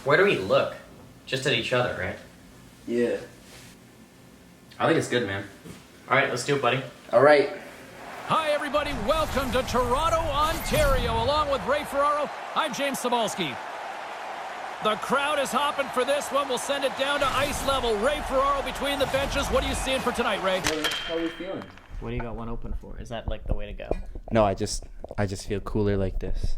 Where do we look? Just at each other, right? Yeah. I think it's good, man. All right, let's do it, buddy. All right. Hi, everybody. Welcome to Toronto, Ontario. Along with Ray Ferraro, I'm James Cebulski. The crowd is hopping for this one. We'll send it down to ice level. Ray Ferraro between the benches. What are you seeing for tonight, Ray? How are we feeling? What do you got one open for? Is that like the way to go? No, I just feel cooler like this.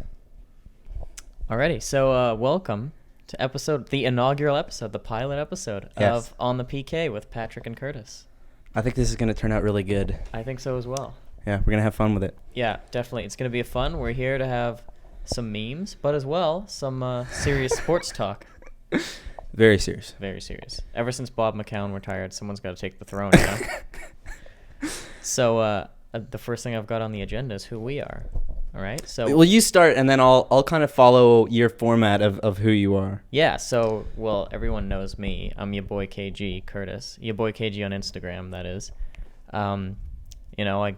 Alrighty, so welcome to the inaugural episode, the pilot episode of On the PK with Patrick and Curtis. I think this is going to turn out really good. I think so as well. Yeah, we're going to have fun with it. Yeah, definitely. It's going to be fun. We're here to have some memes, but as well, some serious sports talk. Very serious. Very serious. Ever since Bob McCown retired, someone's got to take the throne, you know? So the first thing I've got on the agenda is who we are. All right. So well, you start, and then I'll kind of follow your format of who you are. Yeah. So everyone knows me. I'm your boy KG Curtis. Your boy KG on Instagram. That is. You know, I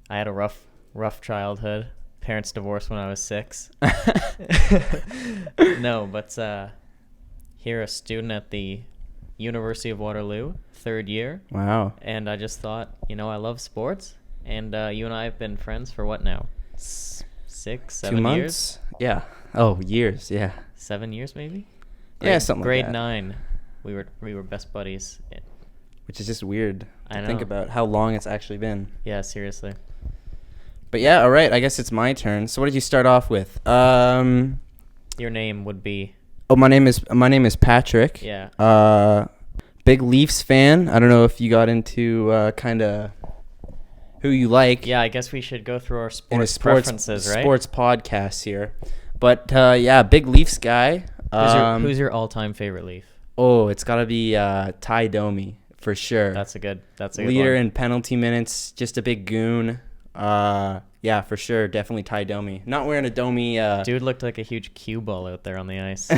had a rough childhood. Parents divorced when I was 6. No, but here a student at the University of Waterloo, 3rd year. Wow. And I just thought, I love sports, and you and I have been friends for what now? 6, 7 2 months? years? Yeah. Oh, years. Yeah. 7 years maybe? Yeah, something grade like that. 9, we were best buddies. Which is just weird I to know. think about how long it's actually been. Yeah, seriously. But yeah, all right. I guess it's my turn. So what did you start off with? Your name would be. Oh, my name is Patrick. Yeah. Big Leafs fan. I don't know if you got into kind of who you like. Yeah, I guess we should go through our in a preferences, right? Sports podcast here. But yeah, big Leafs guy. Who's your all-time favorite Leaf? Oh, it's got to be Ty Domi for sure. That's a good leader one. in penalty minutes. Just a big goon. Yeah, for sure. Definitely Ty Domi. Not wearing a Domi. Dude looked like a huge cue ball out there on the ice.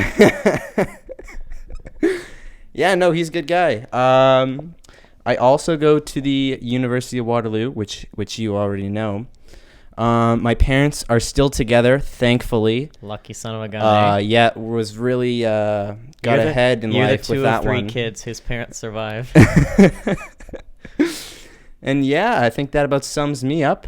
Yeah, no, he's a good guy. I also go to the University of Waterloo, which you already know. My parents are still together, thankfully. Lucky son of a gun. Yeah, was really got ahead in life with that one. You're the 2 of 3 kids whose parents survive. And yeah, I think that about sums me up.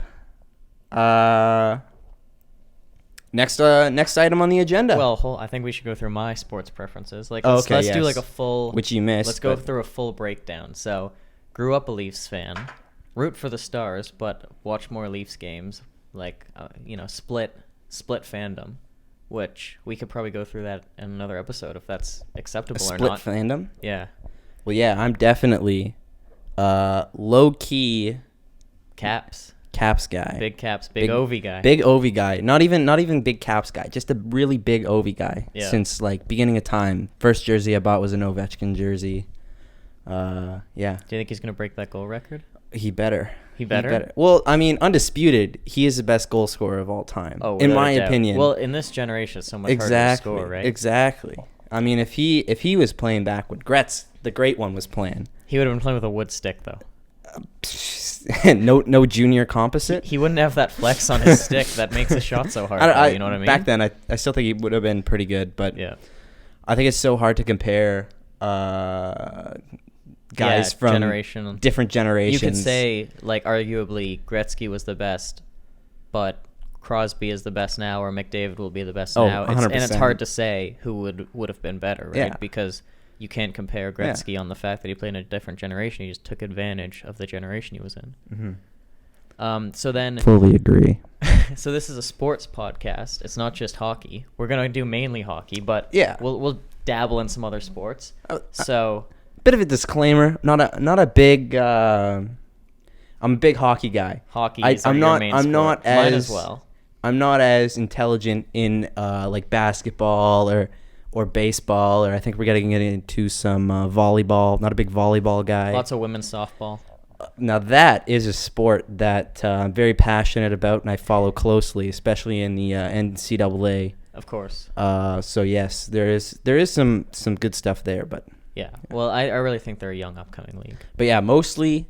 Next item on the agenda. Well, I think we should go through my sports preferences. Like, let's do like a full, which you missed. Let's go through a full breakdown. So, grew up a Leafs fan, root for the Stars, but watch more Leafs games. Like, split fandom, which we could probably go through that in another episode if that's acceptable or not. Split fandom. Yeah. Well, yeah, I'm definitely low key Caps guy. Big Caps, big Ovi guy. Big Ovi guy. Not even big Caps guy. Just a really big Ovi guy. Yeah. Since like beginning of time. First jersey I bought was an Ovechkin jersey. Yeah. Do you think he's gonna break that goal record? He better. He better? Well, I mean, undisputed, he is the best goal scorer of all time. Oh, in without my a doubt. opinion. Well, in this generation, it's so much harder to score, right? Exactly. I mean, if he was playing back when Gretz, the great one, was playing, He would have been playing with a wood stick, though. no junior composite. He wouldn't have that flex on his stick that makes a shot so hard. You know what I mean? Back then, I still think he would have been pretty good, but yeah. I think it's so hard to compare guys from different generations. You could say, like, arguably, Gretzky was the best, but Crosby is the best now, or McDavid will be the best now. 100%. And it's hard to say who would have been better, right? Yeah. Because you can't compare Gretzky on the fact that he played in a different generation. He just took advantage of the generation he was in. Mm-hmm. So then, fully agree. So this is a sports podcast. It's not just hockey. We're gonna do mainly hockey, but yeah, we'll dabble in some other sports. So, bit of a disclaimer. Not a big. I'm a big hockey guy. Hockey. I'm not Mine as well. I'm not as intelligent in like basketball or baseball, or I think we're getting into some volleyball. Not a big volleyball guy. Lots of women's softball. Now that is a sport that I'm very passionate about, and I follow closely, especially in the NCAA. Of course. So yes, there is some good stuff there, but yeah. Well, I really think they're a young upcoming league. But yeah, mostly,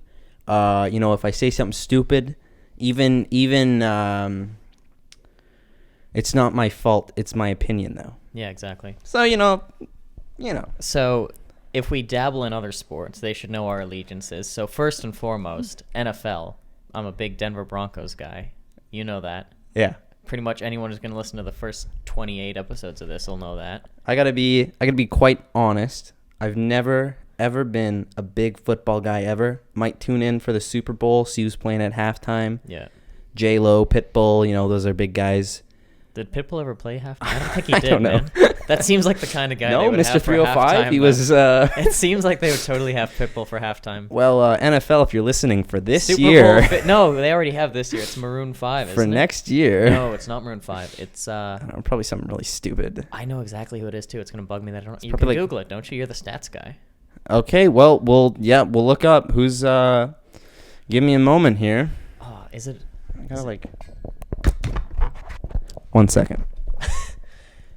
if I say something stupid, even it's not my fault. It's my opinion, though. Yeah, exactly. So, you know. So if we dabble in other sports, they should know our allegiances. So first and foremost, NFL. I'm a big Denver Broncos guy. You know that. Yeah. Pretty much anyone who's going to listen to the first 28 episodes of this will know that. I gotta be quite honest. I've never ever been a big football guy ever. Might tune in for the Super Bowl, see who's playing at halftime. Yeah. J-Lo, Pitbull, those are big guys. Did Pitbull ever play halftime? I don't think he I did, don't know. man. That seems like the kind of guy No, they would Mr. have for 305, halftime, he though. was... It seems like they would totally have Pitbull for halftime. Well, NFL, if you're listening for this Super year... Bowl no, they already have this year. It's Maroon 5, for isn't it? next year... No, it's not Maroon 5. It's... I don't know, probably something really stupid. I know exactly who it is, too. It's going to bug me that I don't... You probably can like- Google it, don't you? You're the stats guy. Okay, well, we'll look up who's... Give me a moment here. Oh, is it... I gotta, 1 second.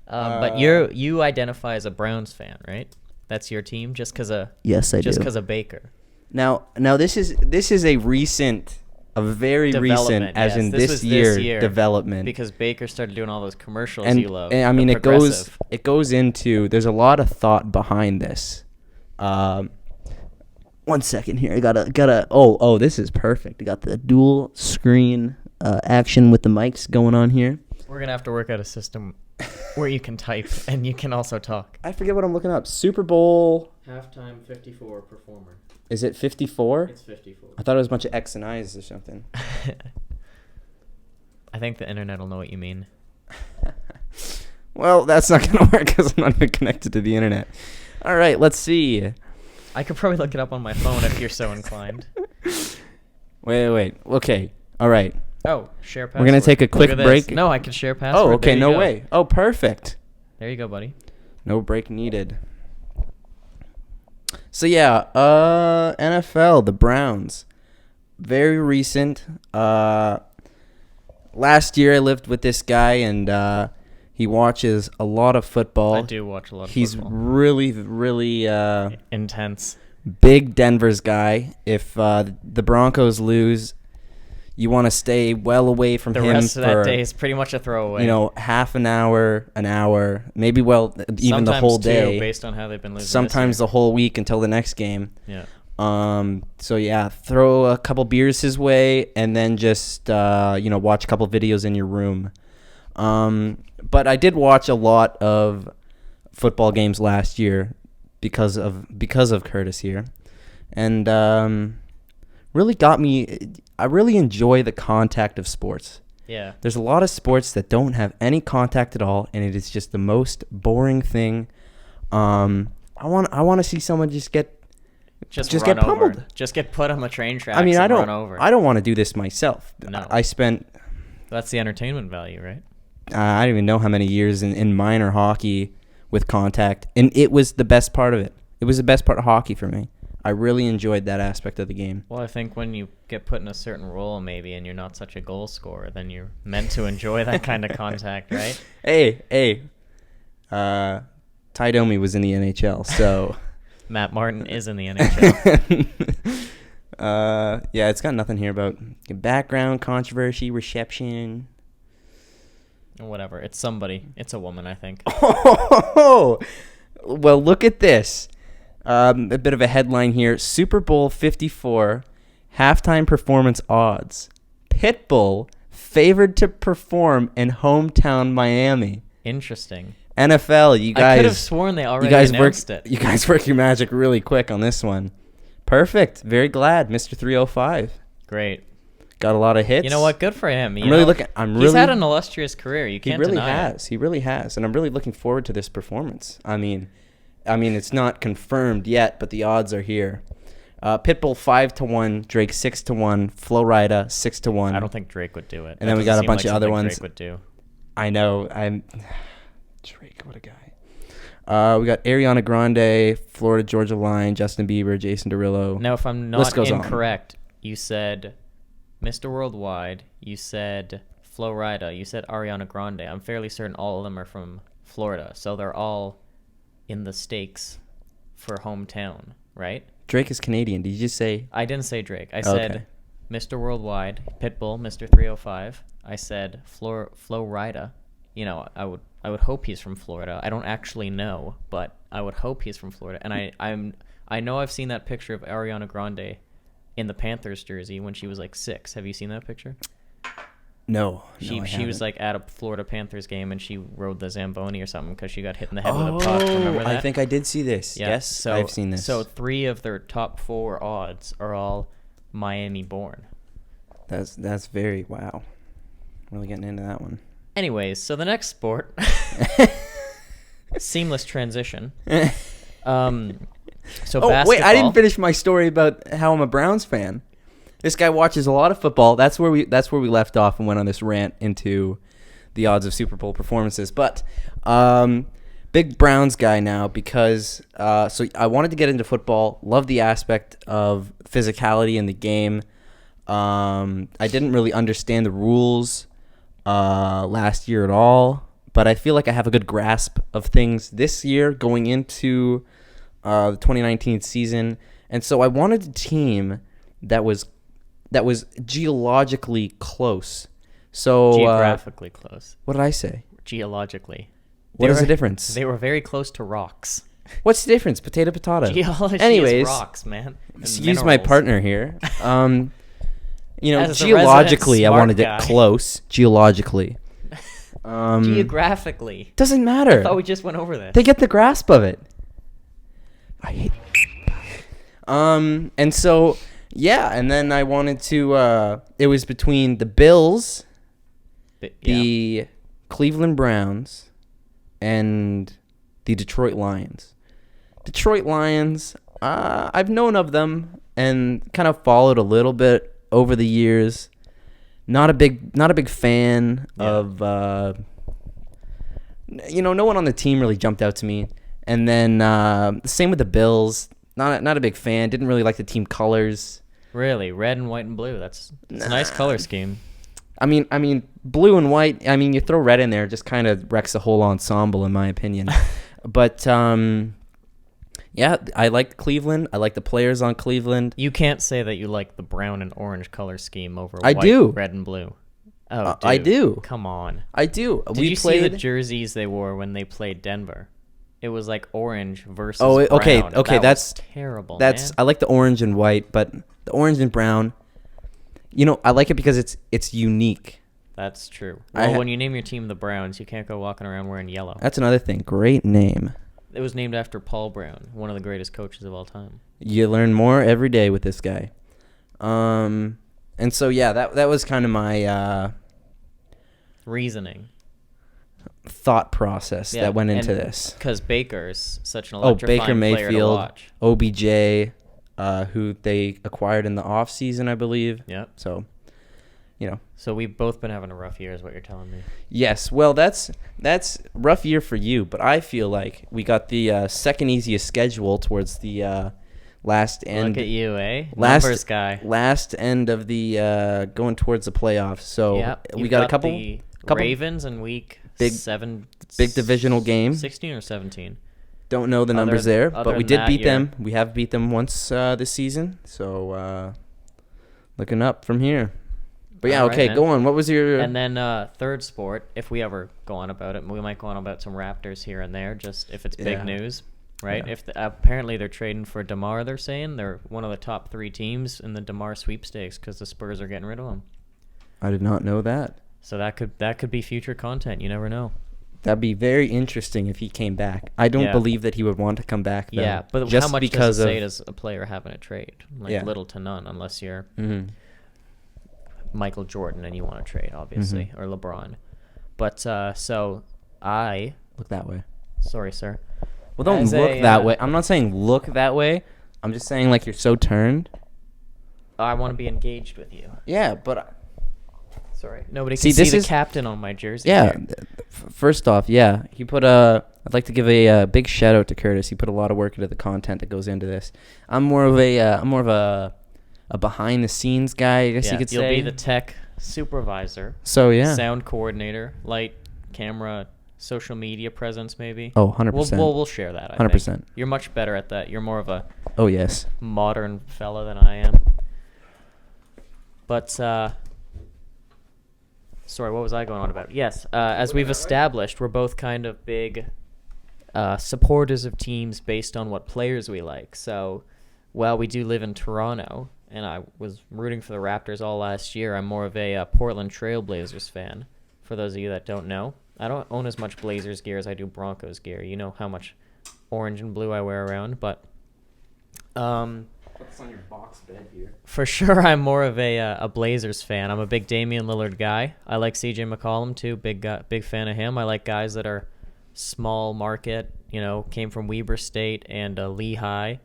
But you identify as a Browns fan, right? That's your team, just because of Yes, I do. just because of Baker. Now this is a very recent, as Yes, in this this was year, this year, development. Because Baker started doing all those commercials and, you love. and I mean, the it goes progressive. into. There's a lot of thought behind this. 1 second here. I gotta. Oh, this is perfect. I got the dual screen action with the mics going on here. We're gonna have to work out a system where you can type and you can also talk. I forget what I'm looking up. Super Bowl. Halftime 54 performer. Is it 54? It's 54. I thought it was a bunch of X and I's or something. I think the internet will know what you mean. Well, that's not gonna work because I'm not even connected to the internet. All right, let's see. I could probably look it up on my phone if you're so inclined. Wait. Okay. All right. Oh, share password. We're gonna take a Look quick at this. break. No, I can share password. Oh, okay. There you No go. way. Oh, perfect. There you go, buddy. No break needed. So yeah, NFL, the Browns, very recent. Last year I lived with this guy, and he watches a lot of football. I do watch a lot of He's football. really Intense. big Denver's guy. If the Broncos lose, you want to stay well away from The him rest of for that day is pretty much a throwaway. half an hour, maybe even Sometimes the whole two, day. based on how they've been losing. Sometimes the whole week until the next game. Yeah. So yeah, throw a couple beers his way, and then just watch a couple videos in your room. But I did watch a lot of football games last year because of Curtis here, and really got me. I really enjoy the contact of sports. Yeah. There's a lot of sports that don't have any contact at all, and it is just the most boring thing. I want to see someone just get Just get run over. pummeled. Just get put on the train tracks. I mean, and run over. I don't want to do this myself. No. I spent That's the entertainment value, right? I don't even know how many years in minor hockey with contact, and it was the best part of it. It was the best part of hockey for me. I really enjoyed that aspect of the game. Well, I think when you get put in a certain role, maybe, and you're not such a goal scorer, then you're meant to enjoy that kind of contact, right? Hey. Ty Domi was in the NHL, so... Matt Martin is in the NHL. Yeah, it's got nothing here about background, controversy, reception. Whatever. It's somebody. It's a woman, I think. Oh, well, look at this. A bit of a headline here. Super Bowl 54 halftime performance odds. Pitbull favored to perform in hometown Miami. Interesting. NFL, you guys. I could have sworn they already announced it. You guys work your magic really quick on this one. Perfect. Very glad, Mr. 305. Great. Got a lot of hits. You know what? Good for him. I'm really looking. He's had an illustrious career. You He can't really deny has. He really has, and I'm really looking forward to this performance. I mean, it's not confirmed yet, but the odds are here. Pitbull 5-1, Drake 6-1, Flo Rida 6-1. I don't think Drake would do it. And then we got a bunch of other ones. Drake would do. I know. Drake, what a guy. We got Ariana Grande, Florida Georgia Line, Justin Bieber, Jason Derulo. Now, if I'm List not goes on. incorrect, you said Mr. Worldwide, you said Flo Rida, you said Ariana Grande. I'm fairly certain all of them are from Florida, so they're all in the stakes for hometown, right? Drake is Canadian. Did you just say? I didn't say Drake. I Okay. said Mr. Worldwide, Pitbull, Mr. 305. I said Flo Rida. You know, I would I would hope he's from Florida. I don't actually know, but I would hope he's from Florida. And I know I've seen that picture of Ariana Grande in the Panthers jersey when she was like 6. Have you seen that picture? No. She was like at a Florida Panthers game and she rode the Zamboni or something because she got hit in the head with a puck. Remember that? I think I did see this. Yeah. Yes, So, I've seen this. So 3 of their top 4 odds are all Miami born. That's very wow. Really getting into that one. Anyways, so the next sport, seamless transition. So basketball. Wait, I didn't finish my story about how I'm a Browns fan. This guy watches a lot of football. That's where we left off and went on this rant into the odds of Super Bowl performances. But big Browns guy now because so I wanted to get into football. Love the aspect of physicality in the game. I didn't really understand the rules last year at all, but I feel like I have a good grasp of things this year going into the 2019 season. And so I wanted a team that was geologically close. So geographically close. What did I say? Geologically. What is the difference? They were very close to rocks. What's the difference? Potato. Geology Anyways, is rocks, man. Excuse my partner here. As the geologically, I resident wanted smart it guy. close. Geologically. Geographically. Doesn't matter. I thought we just went over this. They get the grasp of it. I hate. And so, yeah, and then I wanted to. It was between the Bills, the Cleveland Browns, and the Detroit Lions. Detroit Lions. I've known of them and kind of followed a little bit over the years. Not a big fan of. No one on the team really jumped out to me. And then same with the Bills. Not a big fan. Didn't really like the team colors. Really, red and white and blue. That's a nice color scheme. I mean, blue and white. I mean, you throw red in there, it just kind of wrecks the whole ensemble, in my opinion. But yeah, I like Cleveland. I like the players on Cleveland. You can't say that you like the brown and orange color scheme over I white, do. red, and blue. Oh, I dude. do. Come on. I do. Did you see the jerseys they wore when they played Denver? It was like orange versus okay, brown. okay, That that's was terrible. That's man. I like the orange and white, but the orange and brown. I like it because it's unique. That's true. Well, when you name your team the Browns, you can't go walking around wearing yellow. That's another thing. Great name. It was named after Paul Brown, one of the greatest coaches of all time. You learn more every day with this guy. And so yeah, that was kind of my Reasoning. thought process that went into this. Because Baker's such an electrifying Baker player to Mayfield, watch. OBJ, who they acquired in the offseason, I believe. Yep. So, So we've both been having a rough year is what you're telling me. Yes, well, that's rough year for you, but I feel like we got the second easiest schedule towards the last end. Look at you, eh? Numbers guy. Last end of the going towards the playoffs. So Yep. we You've got a couple Ravens in week big 7. big divisional game. 16 or 17. Don't know the numbers there, but we than did that beat year. them. We have beat them once this season. So looking up from here. But yeah, All right, okay, man. go on. What was your And then third sport, if we ever go on about it, we might go on about some Raptors here and there, just if it's big Yeah. news, right? Yeah. If apparently they're trading for DeMar, they're saying they're one of the top 3 teams in the DeMar sweepstakes because the Spurs are getting rid of him. I did not know that. So that could be future content. You never know. That'd be very interesting if he came back. I don't Yeah. believe that he would want to come back, though. Yeah, but just how much because does it say of does a player having a trade? Like Yeah. little to none, unless you're Mhm. Michael Jordan and you want to trade, obviously, or LeBron. But so I, look that way. sorry, sir. Well, don't As look a, that way. I'm not saying look that way. I'm just saying like you're so turned. I want to be engaged with you. Yeah, but Sorry, nobody can See, see this the is- captain on my jersey. yeah. here. First off, yeah, he put a. I'd like to give a big shout out to Curtis. He put a lot of work into the content that goes into this. I'm more of a behind the scenes guy, I guess Yeah, you could you'll say. be the tech supervisor, So yeah. sound coordinator, light, camera, social media presence, maybe. Oh, 100%. We'll share that. I 100%. think. You're much better at that. You're more of a Oh yes. modern fella than I am. But Sorry, what was I going on about? Yes, as we've established, we're both kind of big supporters of teams based on what players we like. So, while we do live in Toronto, and I was rooting for the Raptors all last year, I'm more of a Portland Trail Blazers fan, for those of you that don't know. I don't own as much Blazers gear as I do Broncos gear. You know how much orange and blue I wear around, but What's on your box bed here? for sure I'm more of a Blazers fan. I'm a big Damian Lillard guy. I like CJ McCollum too, big fan of him. I like guys that are small market, came from Weber State and Lehigh,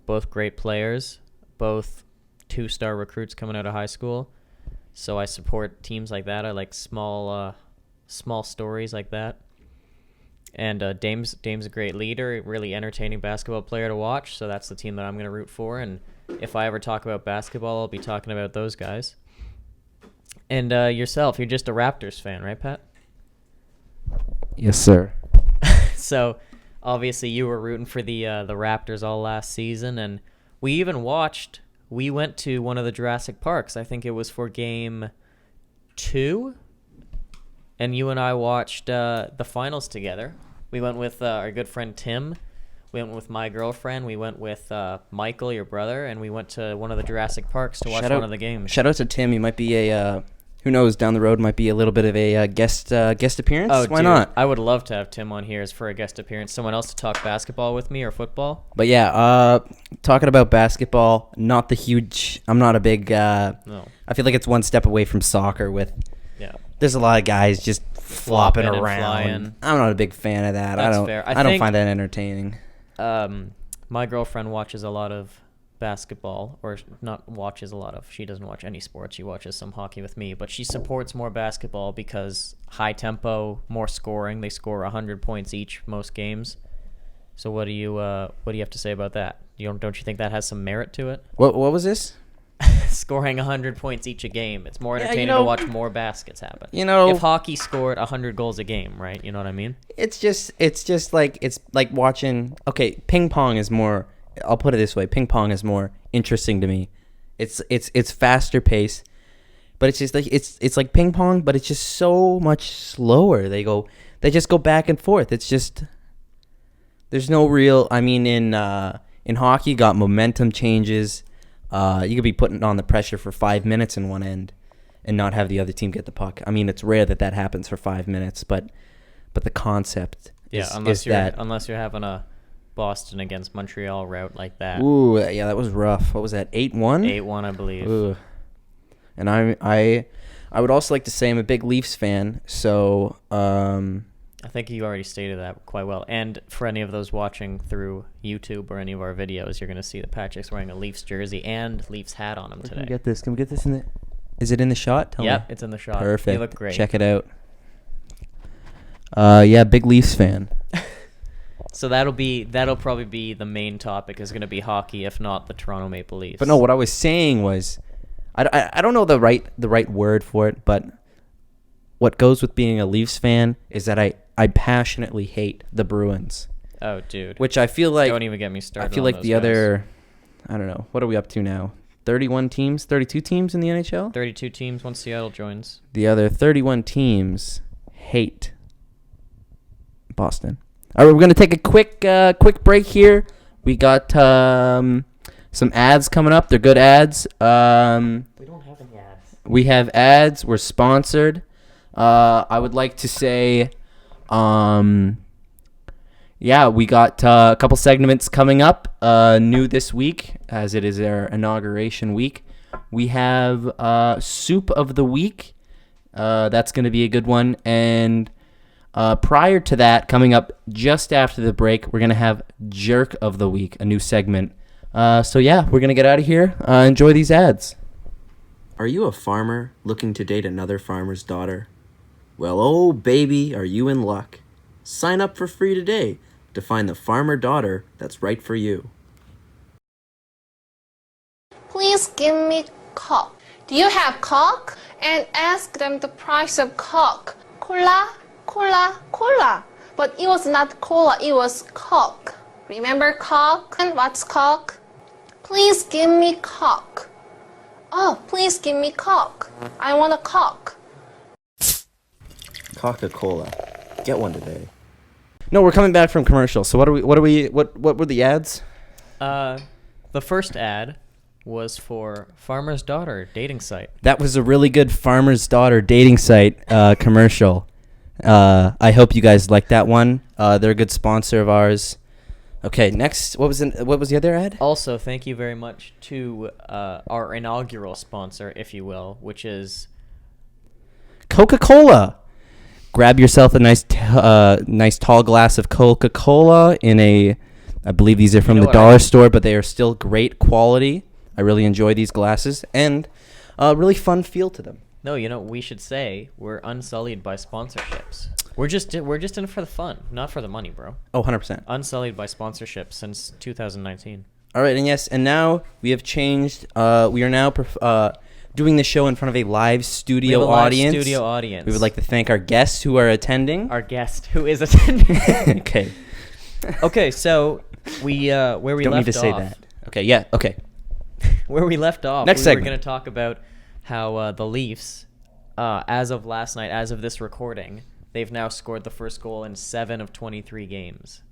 both great players, both 2-star recruits coming out of high school. So I support teams like that. I like small stories like that. And Dame's a great leader, really entertaining basketball player to watch. So that's the team that I'm going to root for. And if I ever talk about basketball, I'll be talking about those guys. And yourself, you're just a Raptors fan, right, Pat? Yes, sir. So obviously you were rooting for the Raptors all last season, and we went to one of the Jurassic Parks. I think it was for Game 2, and you and I watched the finals together. We went with our good friend Tim. We went with my girlfriend. We went with Michael, your brother, and we went to one of the Jurassic Parks to watch one of the games. Shout out to Tim. He might be who knows, down the road might be a little bit of a guest appearance. Oh, why dude, not? I would love to have Tim on here as for a guest appearance. Someone else to talk basketball with me or football. But yeah, talking about basketball, not the huge. I'm not a big. No. I feel like it's one step away from soccer. Yeah. There's a lot of guys just flopping Flopping and around. flying. I'm not a big fan of that. That's I don't. fair. I don't find that entertaining. My girlfriend watches a lot of basketball, or not watches a lot of. She doesn't watch any sports. She watches some hockey with me, but she supports more basketball because high tempo, more scoring. They score 100 points each most games. So what do you have to say about that? Don't you think that has some merit to it? What was this? Scoring 100 points each a game. It's more entertaining to watch more baskets happen. If hockey scored 100 goals a game, right? You know what I mean? It's like watching. Okay, ping pong is more. I'll put it this way: ping pong is more interesting to me. It's faster pace, but it's just like it's like ping pong, but it's just so much slower. They just go back and forth. It's just there's no real. I mean, in hockey, you got momentum changes. You could be putting on the pressure for 5 minutes in one end, and not have the other team get the puck. I mean, it's rare that happens for 5 minutes, but the concept unless you're having a Boston against Montreal route like that. Ooh, yeah, that was rough. What was that? 8-1? 8-1, I believe. Ooh. And I would also like to say I'm a big Leafs fan, so I think you already stated that quite well. And for any of those watching through YouTube or any of our videos, you're going to see that Patrick's wearing a Leafs jersey and Leafs hat on him today. Can we get this? Can we get this in the? Is it in the shot? Tell me. It's in the shot. Perfect. You look great. Check it out. Yeah, big Leafs fan. So that'll probably be the main topic, is going to be hockey, if not the Toronto Maple Leafs. But no, what I was saying was, I don't know the right word for it, but what goes with being a Leafs fan is that I passionately hate the Bruins. Oh, dude. Which I feel like. Don't even get me started. I feel like the other, I don't know, what are we up to now? 31 teams, 32 teams in the NHL? 32 teams once Seattle joins. The other 31 teams hate Boston. All right, we're going to take a quick break here. We got some ads coming up. They're good ads. We don't have any ads. We have ads. We're sponsored. I would like to say, we got a couple segments coming up new this week, as it is our inauguration week. We have Soup of the Week. That's going to be a good one. And prior to that, coming up just after the break, we're going to have Jerk of the Week, a new segment. We're going to get out of here. Enjoy these ads. Are you a farmer looking to date another farmer's daughter? Well, oh baby, are you in luck. Sign up for free today to find the farmer daughter that's right for you. Please give me Coke. Do you have Coke? And ask them the price of Coke. Cola, cola, cola. But it was not cola, it was Coke. Remember Coke? And what's Coke? Please give me Coke. Oh, please give me Coke. I want a Coke. Coca-Cola. Get one today. No, we're coming back from commercial. So what were the ads? The first ad was for Farmer's Daughter dating site. That was a really good Farmer's Daughter dating site commercial. I hope you guys like that one. They're a good sponsor of ours. Okay, next, what was the other ad? Also, thank you very much to our inaugural sponsor, if you will, which is Coca-Cola. Grab yourself a nice tall glass of Coca-Cola I believe these are from the dollar store, but they are still great quality. I really enjoy these glasses and really fun feel to them. No, we should say we're unsullied by sponsorships. We're just in it for the fun, not for the money, bro. Oh, 100%. Unsullied by sponsorships since 2019. All right, and now we have changed. We are now doing the show in front of a live studio audience. We would like to thank our guests who are attending. Our guest who is attending. Okay. Okay, so we where we don't left need to say off. that. Okay, yeah, okay. Where we left off, Next we segment. were going to talk about how the Leafs, as of last night, as of this recording, they've now scored the first goal in 7 of 23 games.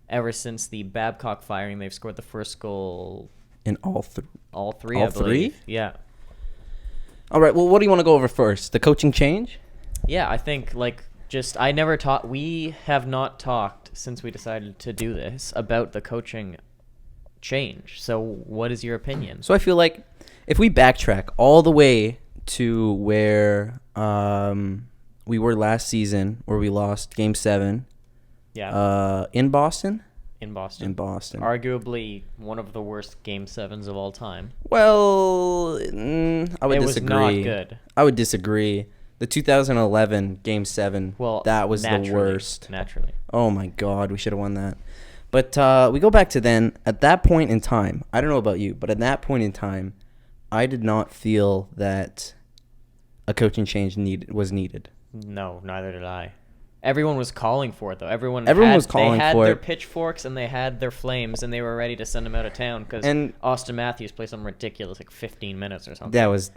Ever since the Babcock firing, they've scored the first goal In all three. all three, All I believe. three? Yeah. All right, well, what do you want to go over first? The coaching change? Yeah, I think, we have not talked since we decided to do this about the coaching change. So what is your opinion? So I feel like if we backtrack all the way to where we were last season, where we lost Game 7 in Boston? In Boston. In Boston. Arguably one of the worst Game 7s of all time. Well, I would It disagree. was not good. I would disagree. The 2011 Game 7, that was the worst. Naturally. Oh, my God. We should have won that. But we go back to then. At that point in time, I don't know about you, but at that point in time, I did not feel that a coaching change was needed. No, neither did I. Everyone was calling for it, though. Everyone was calling they had for their it. pitchforks and they had their flames, and they were ready to send him out of town because Austin Matthews played something ridiculous, like 15 minutes or something. That was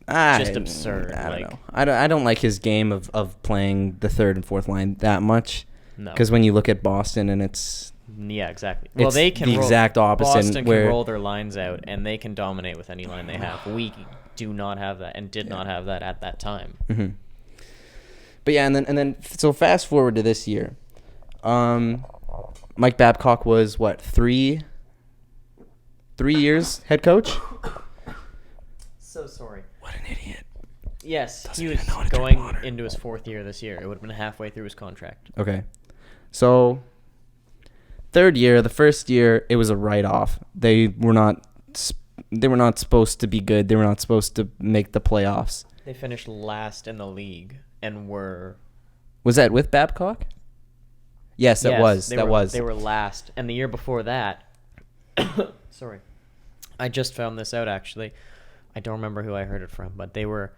just absurd. I don't know. I don't like his game of playing the third and fourth line that much. No. Because when you look at Boston and it's... Yeah, exactly. Well, It's they can the exact opposite. Boston where can roll their lines out, and they can dominate with any line they have. We do not have that, and did not have that at that time. Mm-hmm. But yeah, and then so fast forward to this year. Mike Babcock was what, 3 years head coach? So sorry. What an idiot. Yes, he was going into his 4th year this year. It would have been halfway through his contract. Okay. So, third year, the first year, it was a write-off. They were not supposed to be good. They were not supposed to make the playoffs. They finished last in the league and were... Was that with Babcock? Yes, that was. They were last. And the year before that... sorry. I just found this out, actually. I don't remember who I heard it from, but they were...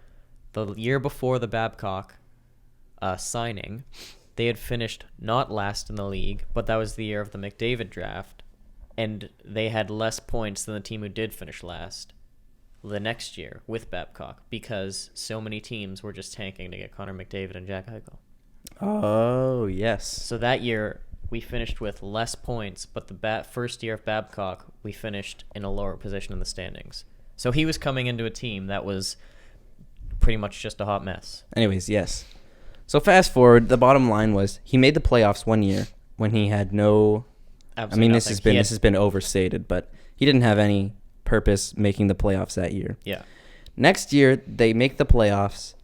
The year before the Babcock signing, they had finished not last in the league, but that was the year of the McDavid draft, and they had less points than the team who did finish last the next year with Babcock because so many teams were just tanking to get Connor McDavid and Jack Eichel. Oh, yes. So that year, we finished with less points, but the first year of Babcock, we finished in a lower position in the standings. So he was coming into a team that was pretty much just a hot mess. Anyways, yes. So fast forward, the bottom line was he made the playoffs one year when he had no... Absolutely I mean, nothing. this has been overstated, but he didn't have any purpose making the playoffs that year. Yeah. Next year, they make the playoffs,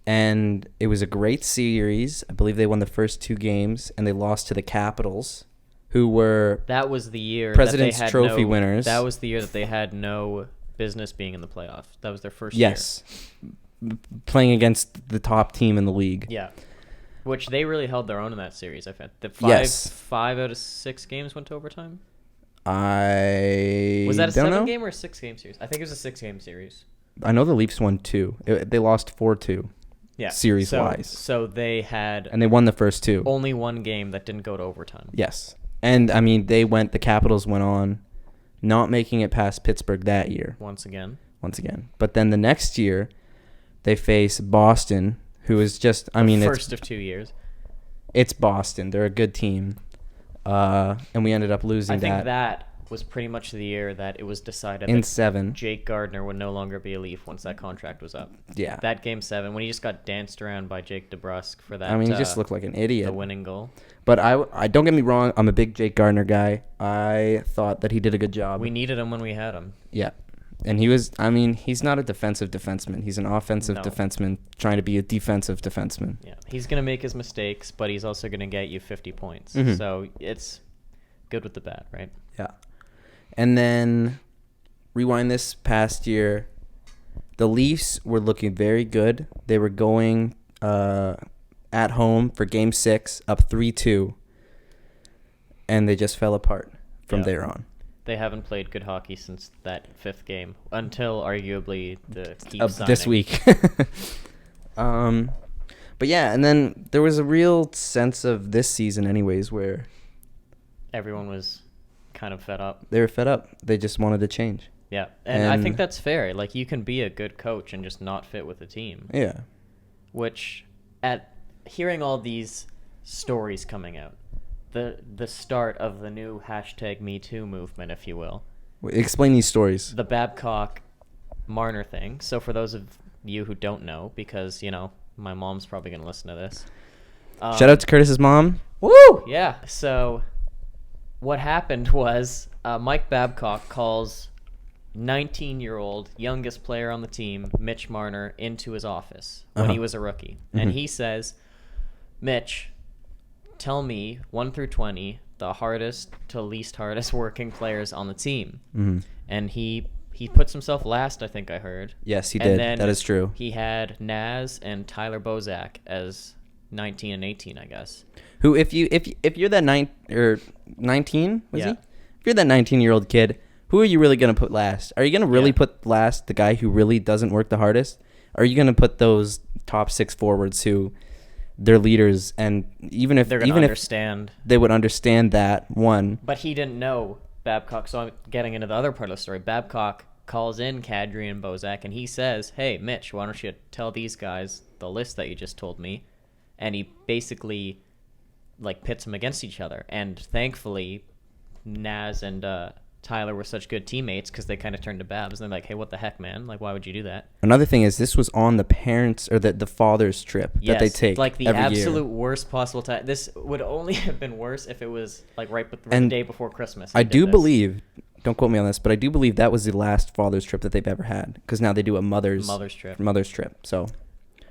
and it was a great series. I believe they won the first 2 games, and they lost to the Capitals, who were... That was the year President's that they had Trophy winners. That was the year that they had no business being in the playoffs. That was their first Yes. Playing against the top team in the league. year. Yeah. Which they really held their own in that series, I found. Yes. 5 out of 6 games went to overtime? I Was that a don't 7-game or a 6-game series? I think it was a 6-game series. I know the Leafs won 2. They lost 4-2. Yeah. Series-wise. So they had And they won the first 2. only one game that didn't go to overtime. Yes. And, I mean, the Capitals went on not making it past Pittsburgh that year. Once again. But then the next year, they face Boston, who is just, I mean, First of 2 years. it's Boston. They're a good team. And we ended up losing I think that that was pretty much the year that it was decided in that 7. Jake Gardner would no longer be a Leaf once that contract was up. Yeah. That Game 7, when he just got danced around by Jake DeBrusk for that. I mean, he just looked like an idiot. The winning goal. But I don't get me wrong. I'm a big Jake Gardner guy. I thought that he did a good job. We needed him when we had him. Yeah. And he was, I mean, he's not a defensive defenseman. He's an offensive No. defenseman trying to be a defensive defenseman. Yeah, he's going to make his mistakes, but he's also going to get you 50 points. Mhm. So it's good with the bad, right? Yeah. And then rewind this past year, the Leafs were looking very good. They were going at home for Game 6, up 3-2, and they just fell apart from there on. They haven't played good hockey since that 5th game, until arguably the Keith Of signing. this week. But yeah, and then there was a real sense of this season anyways where Everyone was kind of fed up. they were fed up. They just wanted to change. Yeah, and I think And- that's fair. Like, you can be a good coach and just not fit with the team. Yeah. Which, at hearing all these stories coming out, the start of the new #MeToo movement, if you will, Explain these stories. the Babcock Marner thing. So for those of you who don't know, because, you know, my mom's probably going to listen to this. Shout out to Curtis's mom. Woo! Yeah. So what happened was Mike Babcock calls 19-year-old youngest player on the team, Mitch Marner, into his office when he was a rookie. And he says, Mitch, tell me 1 through 20 the hardest to least hardest working players on the team. And he puts himself last, I think I heard. Yes, he And did. then That is true. He had Naz and Tyler Bozak as 19 and 18, I guess. Who, if you're that 19, was Yeah. he? If you're that 19-year-old kid, who are you really gonna put last? Are you gonna really Yeah. put last the guy who really doesn't work the hardest? Or are you gonna put those top 6 forwards who they're leaders, and even if They're going to understand. they would understand that one. But he didn't know Babcock, so I'm getting into the other part of the story. Babcock calls in Kadri and Bozak, and he says, hey, Mitch, why don't you tell these guys the list that you just told me? And he basically, like, pits them against each other. And thankfully, Naz and Tyler were such good teammates because they kind of turned to Babs, and they're like, hey, what the heck, man? Like, why would you do that? Another thing is this was on the parents or the father's trip that they Yes, take like the every absolute year. worst possible time. This would only have been worse if it was like the And day before Christmas. I he did do this. believe, don't quote me on this, but I do believe that was the last father's trip that they've ever had, because now they do a mother's trip. So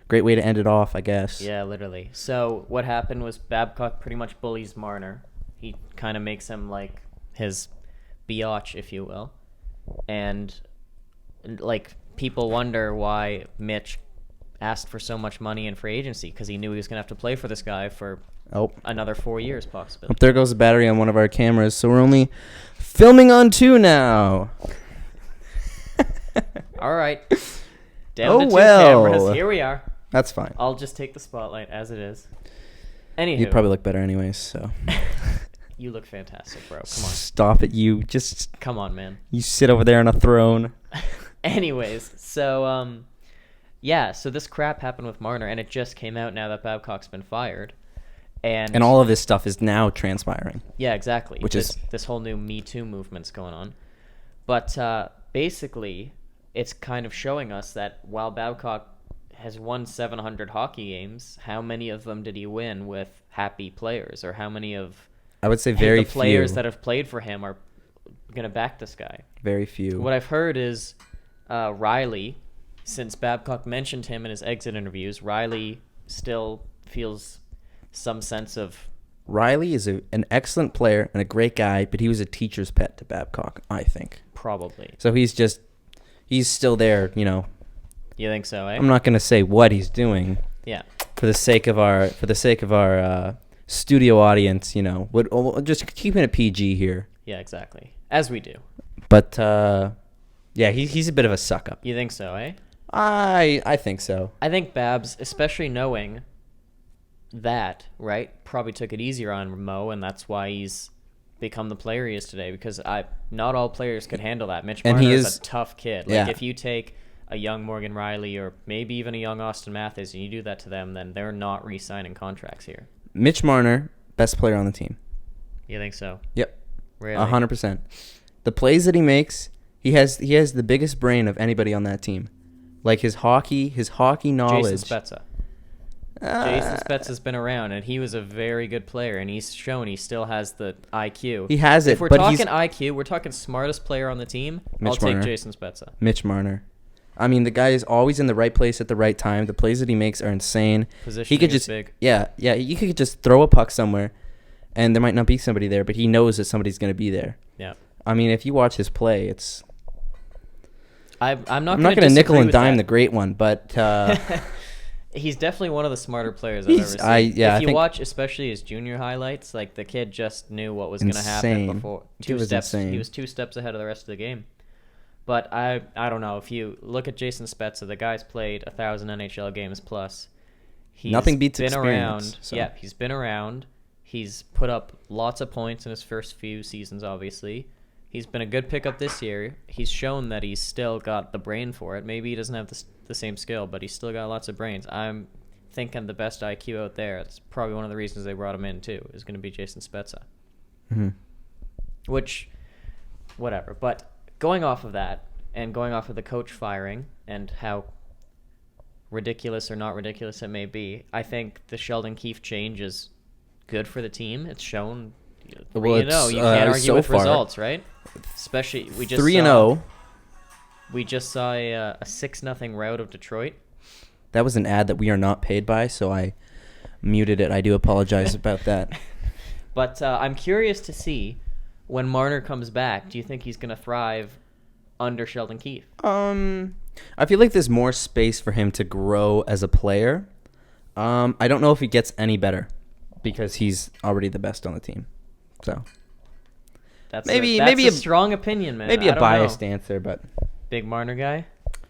great way to end it off, I guess. Yeah, literally. So what happened was Babcock pretty much bullies Marner. He kind of makes him like his biatch, if you will. And like people wonder why Mitch asked for so much money in free agency, because he knew he was going to have to play for this guy for Oh, another 4 years possibly. up there goes the battery on one of our cameras, so we're only filming on 2 now. All right. Down Oh, to 2 well. cameras. Here we are. That's fine. I'll just take the spotlight as it is. Anywho, You'd probably look better anyways, so. you look fantastic, bro. Come on. Stop it, you. Just, Come on, man. you sit over there on a throne. Anyways, so yeah, so this crap happened with Marner, and it just came out now that Babcock's been fired, And all of this stuff is now transpiring. yeah, exactly. Which is- this whole new Me Too movement's going on, but basically, it's kind of showing us that while Babcock has won 700 hockey games, how many of them did he win with happy players, or how many of I would say very the players few. that have played for him are going to back this guy? Very few. What I've heard is Riley, since Babcock mentioned him in his exit interviews, Riley still feels some sense of... Riley is an excellent player and a great guy, but he was a teacher's pet to Babcock, I think. Probably. So he's still there, you know. You think so, eh? I'm not going to say what he's doing Yeah. for the sake of our studio audience, you know. Just keeping it PG here. Yeah, exactly. As we do. But yeah, he's a bit of a suck up. You think so, eh? I think so. I think Babs, especially knowing that, right, probably took it easier on Mo, and that's why he's become the player he is today, because not all players could handle that. Mitch And Marner he is is- a tough kid. Like, yeah. if you take a young Morgan Riley or maybe even a young Austin Matthews, and you do that to them, then they're not re-signing contracts here. Mitch Marner, best player on the team. You think so? Yep. Really? 100%. The plays that he makes, he has the biggest brain of anybody on that team. Like his hockey knowledge. Jason Spezza. Jason Spezza's been around, and he was a very good player, and he's shown he still has the IQ. He has it, If we're but talking IQ, we're talking smartest player on the team, I'll take Marner. Jason Spezza. Mitch Marner. I mean, the guy is always in the right place at the right time. The plays that he makes are insane. Positioning He could is just big. Yeah. You could just throw a puck somewhere, and there might not be somebody there, but he knows that somebody's going to be there. Yeah. I mean, if you watch his play, it's. I'm not going to nickel and dime the great one, but he's definitely one of the smarter players I've ever seen. If you watch, especially his junior highlights, like the kid just knew what was going to happen before. He was 2 steps ahead of the rest of the game. But I don't know. If you look at Jason Spezza, the guy's played 1,000 NHL games plus. Nothing beats been experience. Around. So. Yeah, he's been around. He's put up lots of points in his first few seasons, obviously. He's been a good pickup this year. He's shown that he's still got the brain for it. Maybe he doesn't have the same skill, but he's still got lots of brains. I'm thinking the best IQ out there. It's probably one of the reasons they brought him in, too, is going to be Jason Spezza. Mm-hmm. Which, whatever. But going off of that, and going off of the coach firing and how ridiculous or not ridiculous it may be, I think the Sheldon Keefe change is good for the team. It's shown, you can't argue so with far, results, right? Especially, we just 3-0. We just saw a 6-0 rout of Detroit. That was an ad that we are not paid by, so I muted it. I do apologize about that. But I'm curious to see when Marner comes back. Do you think he's going to thrive under Sheldon Keefe? I feel like there's more space for him to grow as a player. I don't know if he gets any better because he's already the best on the team. So that's maybe a strong opinion, man. Maybe a biased answer, but big Marner guy.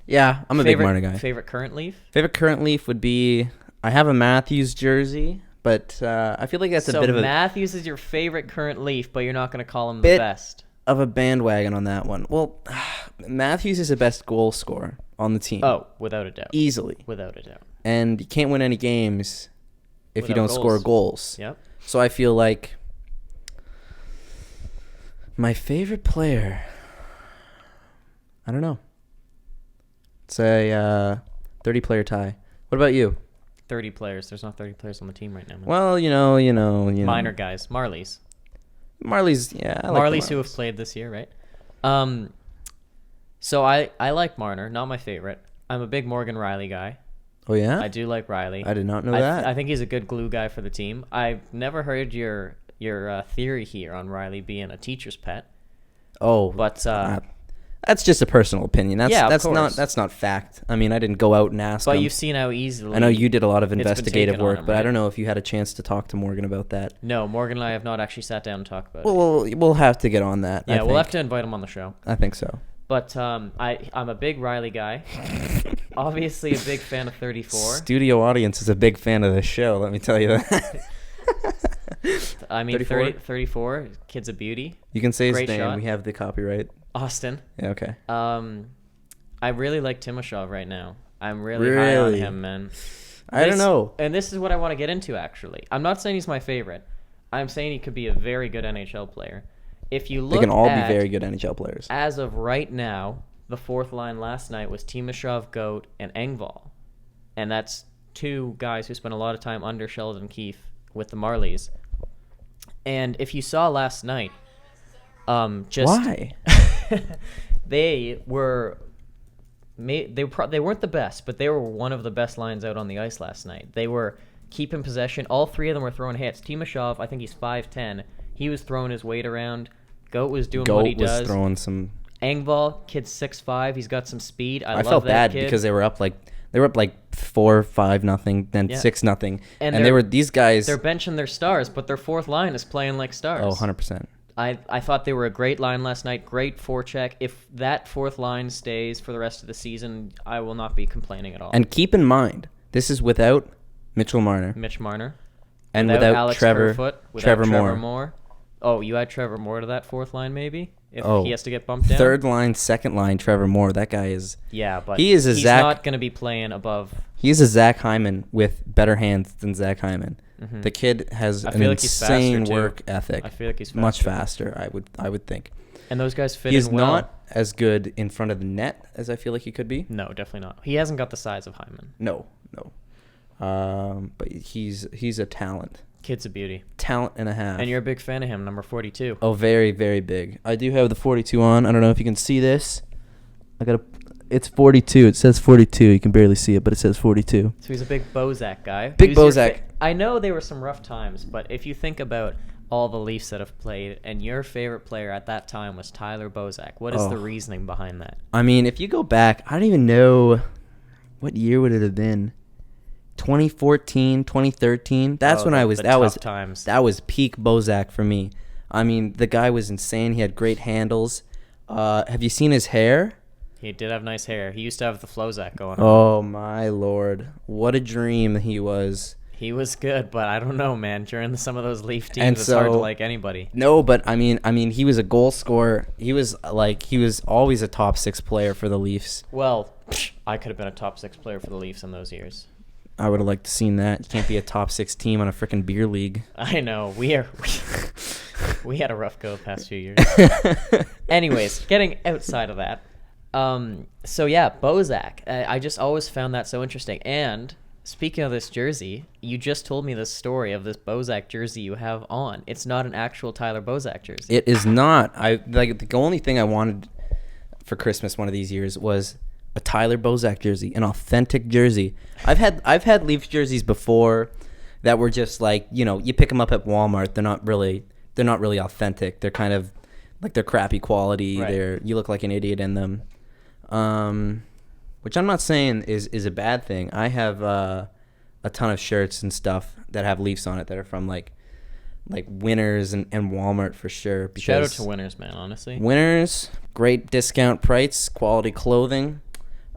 Yeah, I'm a big Marner guy. Favorite current Leaf? Favorite current Leaf would be, I have a Matthews jersey, but I feel like that's a bit of a... Matthews is your favorite current Leaf, but you're not going to call him the best. Of a bandwagon on that one. Well, Matthews is the best goal scorer on the team. Oh, without a doubt. Easily. Without a doubt. And you can't win any games if you don't score goals. Yep. So I feel like my favorite player, I don't know. It's a 30-player tie. What about you? 30 players. There's not 30 players on the team right now, man. Well, you know. Minor guys. Marlies. Marlies, yeah. I like Marlies who have played this year, right? So I like Marner, not my favorite. I'm a big Morgan Riley guy. Oh, yeah? I do like Riley. I did not know that. I think he's a good glue guy for the team. I've never heard your theory here on Riley being a teacher's pet. Oh, but that's just a personal opinion. That's course. That's not fact. I mean, I didn't go out and ask him. But you've seen how easily. I know you did a lot of it's investigative been taken work, on him, but right? I don't know if you had a chance to talk to Morgan about that. No, Morgan and I have not actually sat down and talked about it. Well, we'll have to get on that. Yeah, we'll have to invite him on the show. I think so. But I'm a big Riley guy. Obviously, a big fan of 34. Studio audience is a big fan of this show. Let me tell you that. I mean, 34. Kid's a beauty. You can say his Great name. shot. We have the copyright. Austin. Yeah. Okay. I really like Timashov right now. I'm really high on him, man. I don't know. And this is what I want to get into, actually. I'm not saying he's my favorite. I'm saying he could be a very good NHL player. If you look, they can all be very good NHL players. As of right now, the fourth line last night was Timashov, Goat, and Engvall. And that's two guys who spent a lot of time under Sheldon Keefe with the Marlies. And if you saw last night, why? They weren't the best, but they were one of the best lines out on the ice last night. They were keeping possession. All three of them were throwing hits. Timashov, I think he's 5'10". He was throwing his weight around. Goat was doing what he does. Goat was throwing some. Engvall, kid's 6'5". He's got some speed. I love felt that bad kid. because they were up like 4-5-0, then 6-0, and they were these guys. They're benching their stars, but their fourth line is playing like stars. Oh, 100%. I thought they were a great line last night. Great forecheck. If that fourth line stays for the rest of the season, I will not be complaining at all. And keep in mind, this is without Mitch Marner. Mitch Marner. And without Alex Trevor Kerfoot, Trevor Moore. Oh, you add Trevor Moore to that fourth line, maybe? If Oh, he has to get bumped down? Third line, second line, Trevor Moore. That guy is... Yeah, but He is a he's Zach- not going to be playing above... He's a Zach Hyman with better hands than Zach Hyman. Mhm. The kid has I an feel like he's faster, insane too. work ethic. I feel like he's Much faster. faster, I would think. And those guys fit He is in well. not as good in front of the net as I feel like he could be. No, definitely not. He hasn't got the size of Hyman. No. But he's a talent. Kid's a beauty. Talent and a half. And you're a big fan of him, number 42. Oh, very, very big. I do have the 42 on. I don't know if you can see this. It's 42. It says 42. You can barely see it, but it says 42. So he's a big Bozak guy. Big Who's your Bozak. I know they were some rough times, but if you think about all the Leafs that have played, and your favorite player at that time was Tyler Bozak, what is the reasoning behind that? I mean, if you go back, I don't even know what year would it have been. 2014, 2013. That's when I was. The That was tough times. that was peak Bozak for me. I mean, the guy was insane. He had great handles. Have you seen his hair? He did have nice hair. He used to have the Flozak going on. Oh my lord, what a dream he was. He was good, but I don't know, man. During some of those Leaf teams, And it's hard to so- like anybody. No, but I mean, he was a goal scorer. He was always a top 6 player for the Leafs. Well, I could have been a top 6 player for the Leafs in those years. I would have liked to seen that. You can't be a top 6 team on a freaking beer league. I know. We had a rough go the past few years. Anyways, getting outside of that. So yeah, Bozak. I just always found that so interesting. And speaking of this jersey, you just told me this story of this Bozak jersey you have on. It's not an actual Tyler Bozak jersey. It is not. The only thing I wanted for Christmas one of these years was a Tyler Bozak jersey, an authentic jersey. I've had Leafs jerseys before that were just like, you pick them up at Walmart. They're not really authentic. They're kind of like they're crappy quality. Right. You look like an idiot in them. Which I'm not saying is a bad thing. I have a ton of shirts and stuff that have Leafs on it that are from like Winners and Walmart for sure. Shout out to Winners, man, honestly. Winners, great discount price, quality clothing.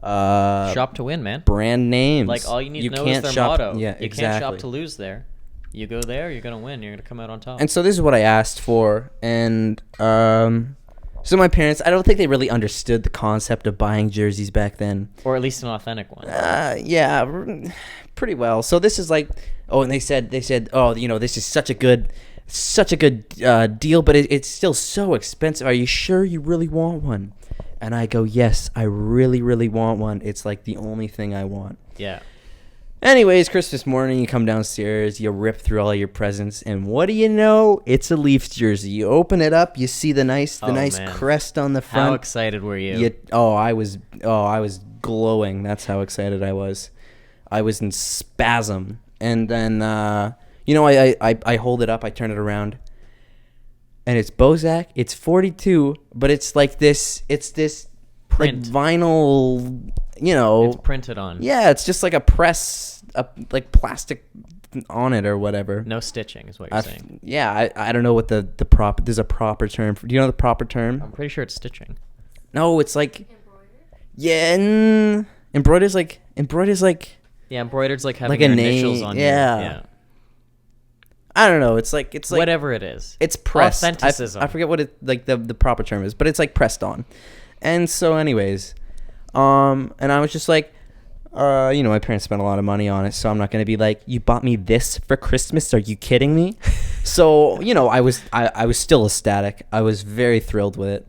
Shop to win, man. Brand names. Like, all you need to know is their shop, motto. Yeah, you exactly. can't shop to lose there. You go there, you're going to win. You're going to come out on top. And so this is what I asked for. And so my parents, I don't think they really understood the concept of buying jerseys back then. Or at least an authentic one. Yeah, pretty well. So this is like, and they said, oh, this is such a good deal, but it's still so expensive. Are you sure you really want one? And I go, yes, I really, really want one. It's like the only thing I want. Yeah. Anyways, Christmas morning, you come downstairs, you rip through all your presents, and what do you know? It's a Leafs jersey. You open it up, you see the nice man. crest on the front. How excited were you? I was glowing. That's how excited I was. I was in spasm. And then, I hold it up, I turn it around, and it's Bozak. It's 42, but it's like this. It's this Print. like vinyl. It's printed on. Yeah, it's just like a press, like plastic on it or whatever. No stitching is what you're saying. I don't know what the proper. There's a proper term. Do you know the proper term? I'm pretty sure it's stitching. No, it's like. Yeah, embroidered's like. Yeah, embroidered's like having Like a your initials name, on yeah. you. Yeah. I don't know. It's like Whatever it is. It's pressed. Authenticism. I forget what it like the proper term is, but it's like pressed on. And so, anyways, and I was just like, my parents spent a lot of money on it, so I'm not gonna be like, you bought me this for Christmas? Are you kidding me? So, I was still ecstatic. I was very thrilled with it.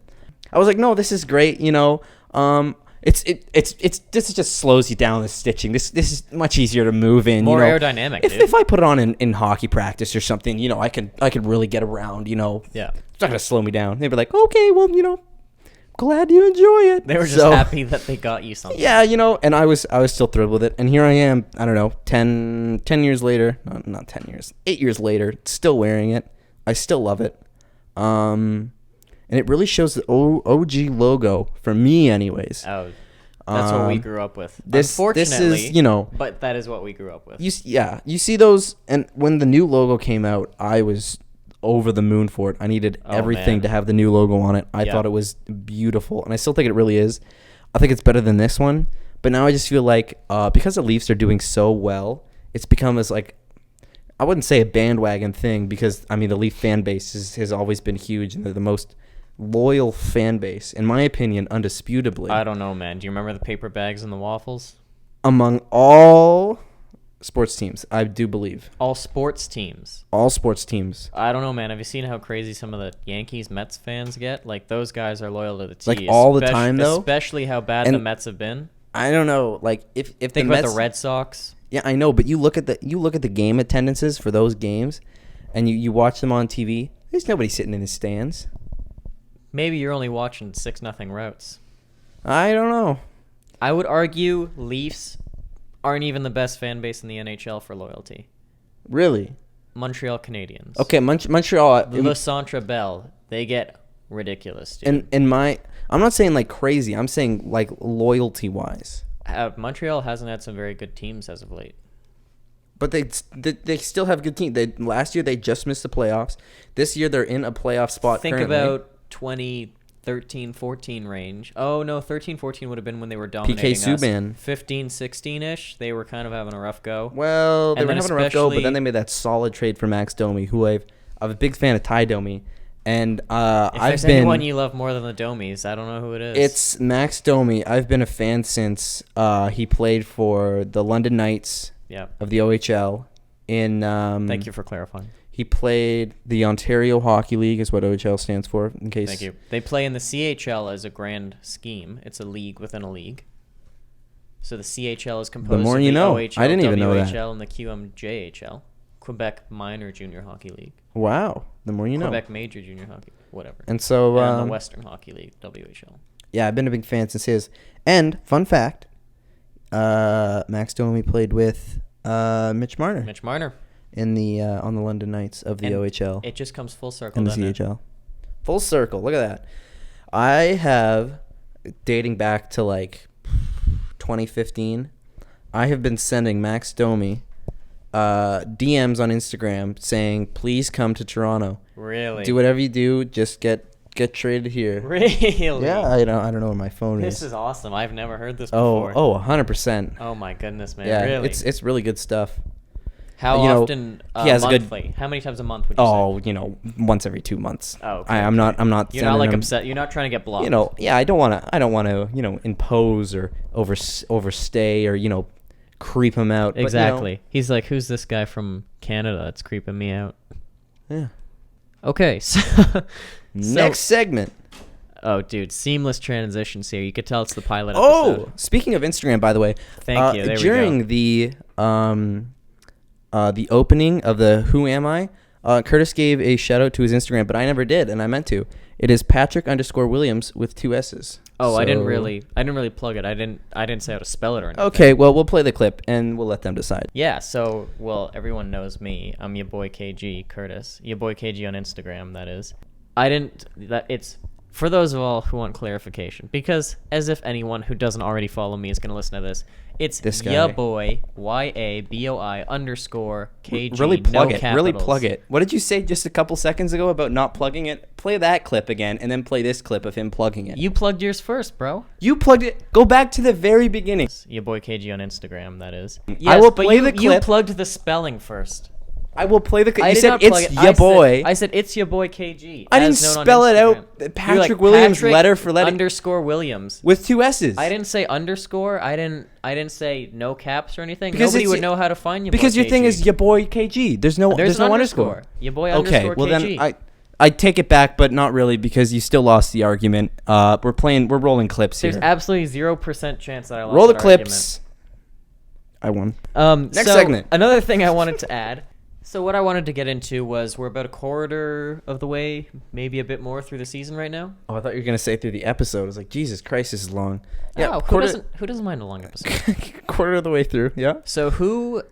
I was like, no, this is great. This just slows you down, the stitching. This is much easier to move in. More aerodynamic, dude. If I put it on in hockey practice or something, I could really get around. Yeah. It's not gonna slow me down. They'd be like, okay, well, glad you enjoy it. They were just happy that they got you something. Yeah, and I was still thrilled with it. And here I am, I don't know, 10 years later, not 10 years, 8 years later, still wearing it. I still love it. And it really shows the OG logo for me anyways. Oh, that's what we grew up with. This Unfortunately, is, but that is what we grew up with. you see those, and when the new logo came out, I was over the moon for it. I needed everything man. to have the new logo on it. I thought it was beautiful, and I still think it really is. I think it's better than this one, but now I just feel like because the Leafs are doing so well, it's become as like I wouldn't say a bandwagon thing because, I mean, the Leaf fan base has always been huge, and they're the most loyal fan base, in my opinion, undisputably. I don't know, man. Do you remember the paper bags and the waffles? Among all sports teams, I do believe. All sports teams. All sports teams. I don't know, man. Have you seen how crazy some of the Yankees, Mets fans get? Like, those guys are loyal to the team. Like, all the time, though? Especially how bad And the Mets have been. I don't know. Like, if the Think about Mets, the Red Sox. Yeah, I know, but you look at the game attendances for those games, and you watch them on TV. There's nobody sitting in the stands. Maybe you're only watching 6-0 routes. I don't know. I would argue Leafs aren't even the best fan base in the NHL for loyalty. Really? Montreal Canadiens. Okay, Montreal. Le Centre Bell, they get ridiculous, dude. I'm not saying like crazy. I'm saying like loyalty wise. Montreal hasn't had some very good teams as of late. But they still have good teams. Last year they just missed the playoffs. This year they're in a playoff spot. Think currently. about 2013-14 range. Oh no, 13-14 would have been when they were dominating PK Subban. 15-16ish, they were kind of having a rough go. Well, they And were then having a rough go, but especially- then they made that solid trade for Max Domi, who I'm a big fan of Ty Domi, and If I've there's been. anyone you love more than the Domies, I don't know who it is. It's Max Domi. I've been a fan since he played for the London Knights yeah. of the OHL. Thank you for clarifying. He played the Ontario Hockey League, is what OHL stands for. In case. Thank you. They play in the CHL as a grand scheme. It's a league within a league. So the CHL is composed more of you the know. OHL, I didn't even know that. WHL, and the QMJHL, Quebec Minor Junior Hockey League. Wow, the more you know. Quebec Major Junior Hockey, whatever. And so, and the Western Hockey League, WHL. yeah, I've been a big fan since his. And fun fact, Max Domi played with Mitch Marner Mitch Marner. in the on the London Knights of the And OHL It just comes full circle. and the doesn't it? CHL. Full circle. Look at that. I have, dating back to like 2015, I have been sending Max Domi DMs on Instagram saying, "Please come to Toronto. Really? Do whatever you do. Just get traded here." Really? Yeah, I don't know where my phone This is. is awesome. I've never heard this Oh, before. 100%. Oh my goodness, man. Yeah, Really? it's really good stuff. How you know, often? he has a good- monthly. How many times a month would you say? Oh, once every 2 months. Oh, okay, I'm not You're not sending like him- upset. You're not trying to get blocked. Yeah, I don't want to, impose or overstay or, creep him out. But, Exactly. He's like, who's this guy from Canada that's creeping me out? yeah. Okay, so Next segment. Oh, dude, seamless transitions here. You could tell it's the pilot Oh, episode. speaking of Instagram, by the way. Thank you. There we during go. the opening of the Who Am I, Curtis gave a shout out to his Instagram, but I never did, and I meant to. It is Patrick_Williams with 2 S's. Oh, I didn't So- really plug it. I didn't say how to spell it or anything. Okay, well, we'll play the clip and we'll let them decide. Yeah, so, well, everyone knows me. I'm your boy KG, Curtis. Your boy KG on Instagram, that is. It's for those of all who want clarification, because as if anyone who doesn't already follow me is going to listen to this, it's This guy. ya boy, YABOI_KG. Really plug no it. Really capitals. plug it. What did you say just a couple seconds ago about not plugging it? Play that clip again and then play this clip of him plugging it. You plugged yours first, bro. You plugged it. Go back to the very beginning. Your boy KG on Instagram, that is. I will but play you, the You clip. plugged the spelling first. I will play the clip. I You did said not plug it's it. ya boy. I said it's your boy KG. I didn't as known on spell it out. Instagram. Patrick You're like, Williams, Patrick letter for letter. _Williams. With 2 S's. I didn't say underscore. I didn't say no caps or anything. Because Nobody it's would y- know how to find you. Because your thing is your boy KG. There's no underscore. Your boy Okay, underscore well KG. then I take it back, but not really because you still lost the argument. We're rolling clips There's here. absolutely 0% chance that I lost Roll the that clips. I won. argument. Next so segment. Another thing I wanted to add. So what I wanted to get into was we're about a quarter of the way, maybe a bit more through the season right now. Oh, I thought you were gonna say through the episode. I was like, Jesus Christ, this is long. Yeah, Oh, quarter who doesn't mind a long episode? quarter of the way through. Yeah. So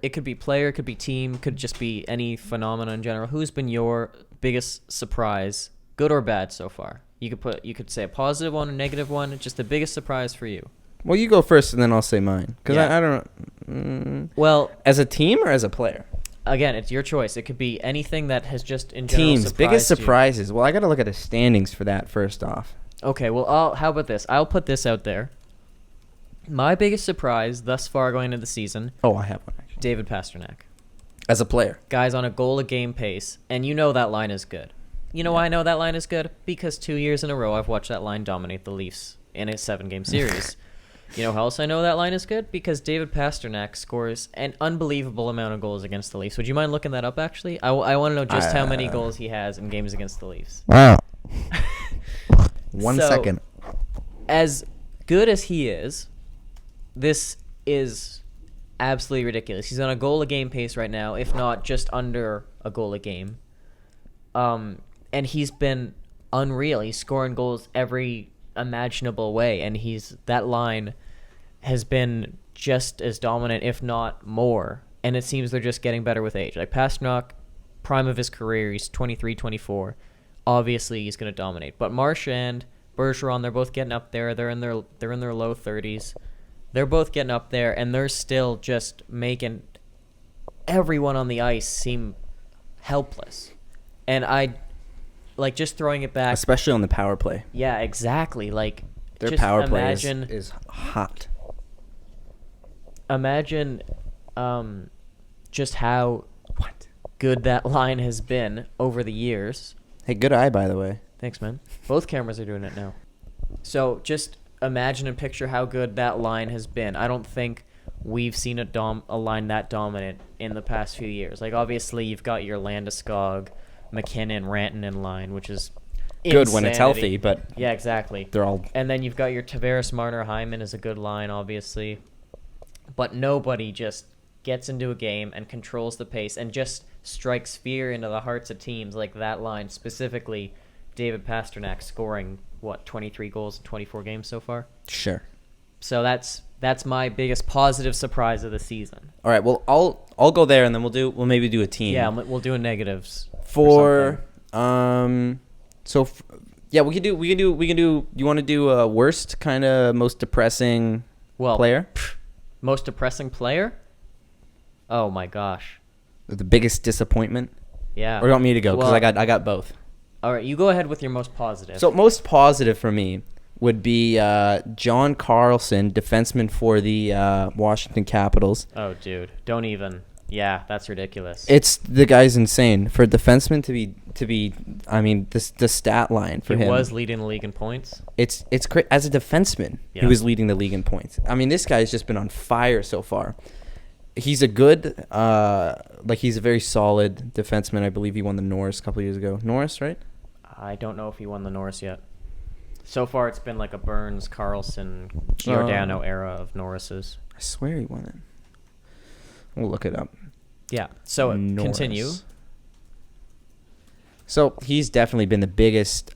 it could be player, it could be team, could just be any phenomena in general. Who's been your biggest surprise, good or bad so far? You could say a positive one, a negative one, just the biggest surprise for you. Well, you go first, and then I'll say mine. Because Yeah. I don't. Well, As a team or as a player? again, it's your choice. It could be anything that has just in general Teams, biggest surprised you. surprises. Well, I got to look at the standings for that first off. Okay, well, how about this? I'll put this out there. My biggest surprise thus far going into the season, Oh, I have one actually. David Pasternak. As a player. Guys on a goal a game pace, and you know that line is good. You know why I know that line is good? Because 2 years in a row I've watched that line dominate the Leafs in a 7-game series. You know how else I know that line is good? Because David Pastrnak scores an unbelievable amount of goals against the Leafs. Would you mind looking that up, actually? I want to know just how many goals he has in games against the Leafs. Wow. 1 second. As good as he is, this is absolutely ridiculous. He's on a goal-a-game pace right now, if not just under a goal a game. And he's been unreal. He's scoring goals every imaginable way, and that line has been just as dominant, if not more. And it seems they're just getting better with age. Like Pastrnak, prime of his career, he's 23, 24. Obviously, he's going to dominate. But Marchand, Bergeron, they're both getting up there. They're in their low 30s. They're both getting up there, and they're still just making everyone on the ice seem helpless. And I like just throwing it back, especially on the power play. Yeah, exactly. Like their just power play is hot. Imagine just how good that line has been over the years. Hey, good eye, by the way. Thanks, man. Both cameras are doing it now. So just imagine and picture how good that line has been. I don't think we've seen a line that dominant in the past few years. Like, obviously, you've got your Landeskog, McKinnon, Rantanen line, which is good insanity. when it's healthy, but yeah, exactly. They're all. And then you've got your Tavares, Marner, Hyman is a good line, obviously. But nobody just gets into a game and controls the pace and just strikes fear into the hearts of teams like that line, specifically David Pastrnak scoring, 23 goals in 24 games so far? Sure. So that's my biggest positive surprise of the season. All right, well, I'll go there, and then we'll maybe do a team. Yeah, we'll do a negatives for we can do. You want to do a worst kind of most depressing player? Most depressing player? Oh my gosh. The biggest disappointment? Yeah. Or do you want me to go? Because I got both. All right, you go ahead with your most positive. So most positive for me would be John Carlson, defenseman for the Washington Capitals. Oh, dude, don't even. Yeah, that's ridiculous. It's the guy's insane for a defenseman to be. I mean, the stat line for him. He was leading the league in points. It's great as a defenseman. Yeah. He was leading the league in points. I mean, this guy's just been on fire so far. He's a good, he's a very solid defenseman. I believe he won the Norris a couple of years ago. Norris, right? I don't know if he won the Norris yet. So far, it's been like a Burns, Carlson, Giordano era of Norrises. I swear he won it. We'll look it up. Yeah. So Norris. Continue. So he's definitely been the biggest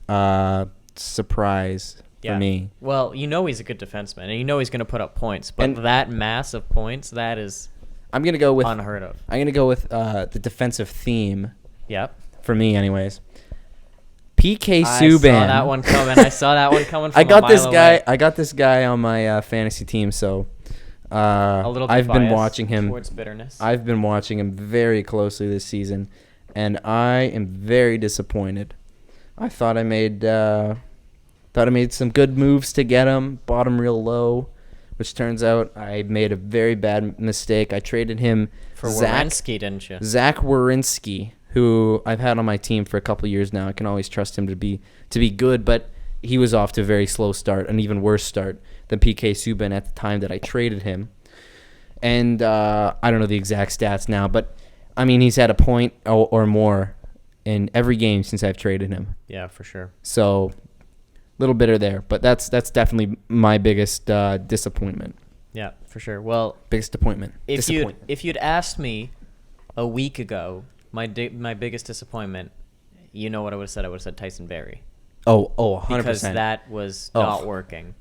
surprise for me. Well, he's a good defenseman, and he's going to put up points. But that mass of points, that is I'm going to go with unheard of. I'm going to go with the defensive theme. Yep. For me, anyways. PK Subban. I saw that one coming. From I got this guy on my fantasy team, so a little bit I've been watching him towards bitterness. I've been watching him very closely this season, and I am very disappointed. I thought I made some good moves to get him, bought him real low, which turns out I made a very bad mistake. I traded him for Werenski, didn't you? Zach Werenski, who I've had on my team for a couple of years now. I can always trust him to be good, but he was off to a very slow start, an even worse start than PK Subban at the time that I traded him. And I don't know the exact stats now, but I mean he's had a point or more in every game since I've traded him. Yeah, for sure. So a little bitter there, but that's definitely my biggest disappointment. Yeah, for sure. Well, biggest disappointment. If you'd asked me a week ago, my biggest disappointment, you know what I would have said? I would have said Tyson Barrie. Oh, 100%. Because that was not working.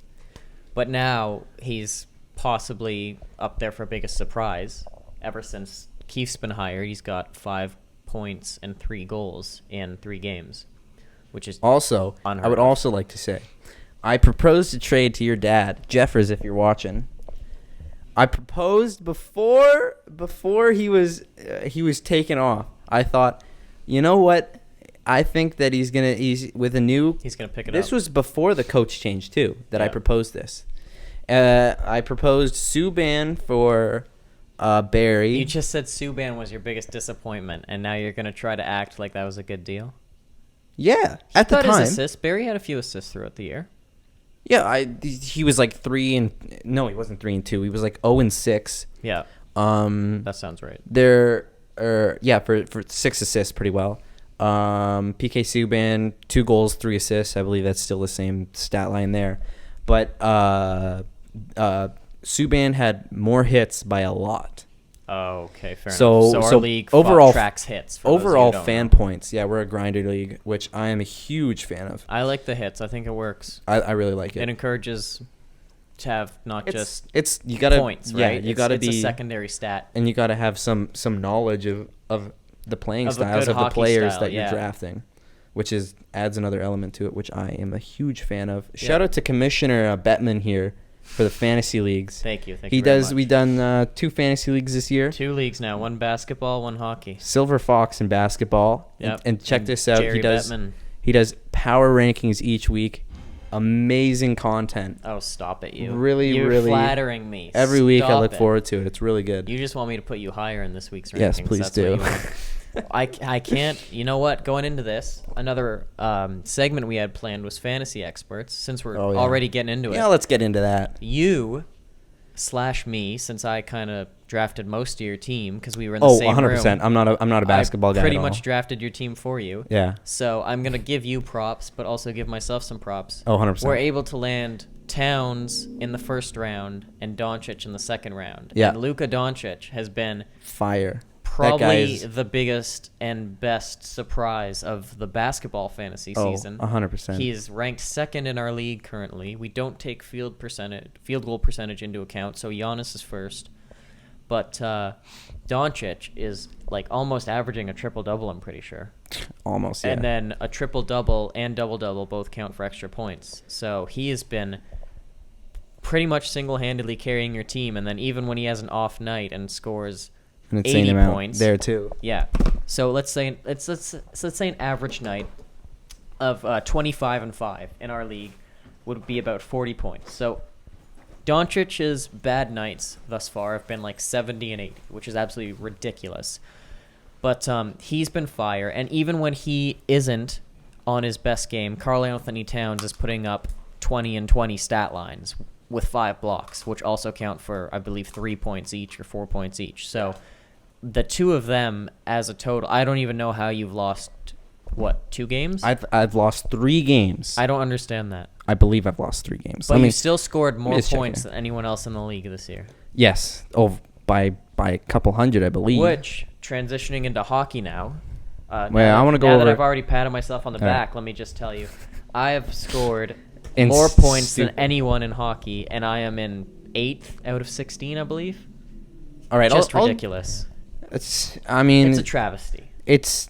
But now he's possibly up there for biggest surprise. Ever since Keith's been hired, he's got 5 points and 3 goals in 3 games, which is also unheard I would of. also like to say, I proposed a trade to your dad, Jeffers, if you're watching. I proposed before he was taken off. I thought, you know what? I think that he's gonna pick it up. This was before the coach change too. I proposed this. I proposed Subban for Barry. You just said Subban was your biggest disappointment, and now you're gonna try to act like that was a good deal. Yeah, at the But time. his assists, Barry had a few assists throughout the year. Yeah, he was like 3 and no, he wasn't 3 and 2. He was like 0 and 6. Yeah, Um, that sounds right. for 6 assists, pretty well. PK Subban, 2 goals, 3 assists. I believe that's still the same stat line there. But Subban had more hits by a lot. Oh, okay, fair So- enough. So our so league overall- tracks hits. For those of you Overall who don't fan know. points, yeah, we're a grinder league, which I am a huge fan of. I like the hits. I think it works. I really like It it. encourages to have not just It's you gotta points, yeah, right? you gotta it's be a secondary stat. and you gotta have some knowledge of the playing Of a styles good of the hockey players style, that you're yeah. drafting, which adds another element to it, which I am a huge fan of. Yeah. Shout out to Commissioner Bettman here for the fantasy leagues. Thank you. He very does. much. We done 2 fantasy leagues this year. 2 leagues now. 1 basketball, 1 hockey. Silver Fox in basketball. Yep. And check And this out. Jerry He does. Bettman. He does power rankings each week. Amazing content. Oh, stop it, you. Really, You're really- flattering me. Every week I Stop look it. forward to it. It's really good. You just want me to put you higher in this week's rankings. Yes, please That's do. what you want. I can't. You know what? Going into this, another segment we had planned was fantasy experts. Since we're Oh, yeah. already getting into Yeah, it, let's get into that. you/me, since I kind of drafted most of your team because we were in the Oh, same 100%. room. I'm not a basketball guy. Pretty at all. much drafted your team for you. Yeah. So I'm gonna give you props, but also give myself some props. Oh, 100%. We're able to land Towns in the first round and Doncic in the second round. Yeah. And Luka Doncic has been Fire. That guy probably is- the biggest and best surprise of the basketball fantasy Oh, season. 100%. He's ranked second in our league currently. We don't take field goal percentage into account, so Giannis is first. But Doncic is like almost averaging a triple-double, I'm pretty sure. Almost, yeah. And then a triple-double and double-double both count for extra points. So he has been pretty much single-handedly carrying your team, and then even when he has an off night and scores an insane 80 amount points there too. yeah. So let's say let's say an average night of 25 and 5 in our league would be about 40 points. So Doncic's bad nights thus far have been like 70 and 80, which is absolutely ridiculous. But he's been fire, and even when he isn't on his best game, Karl Anthony Towns is putting up 20 and 20 stat lines with 5 blocks, which also count for, I believe, 3 points each or 4 points each. So the two of them as a total, I don't even know how you've lost, what, 2 games? I've lost 3 games. I don't understand that. I believe I've lost 3 games. But you still scored more just check points here. than anyone else in the league this year. Yes. Oh, by a couple hundred, I believe. Which, transitioning into hockey now. I wanna go now that over- I've already patted myself on the All right. back, let me just tell you, I have scored In more points than stupid- anyone in hockey, and I am in 8th out of 16, I believe. All right. Just I'll- ridiculous. I mean, It's a travesty. it's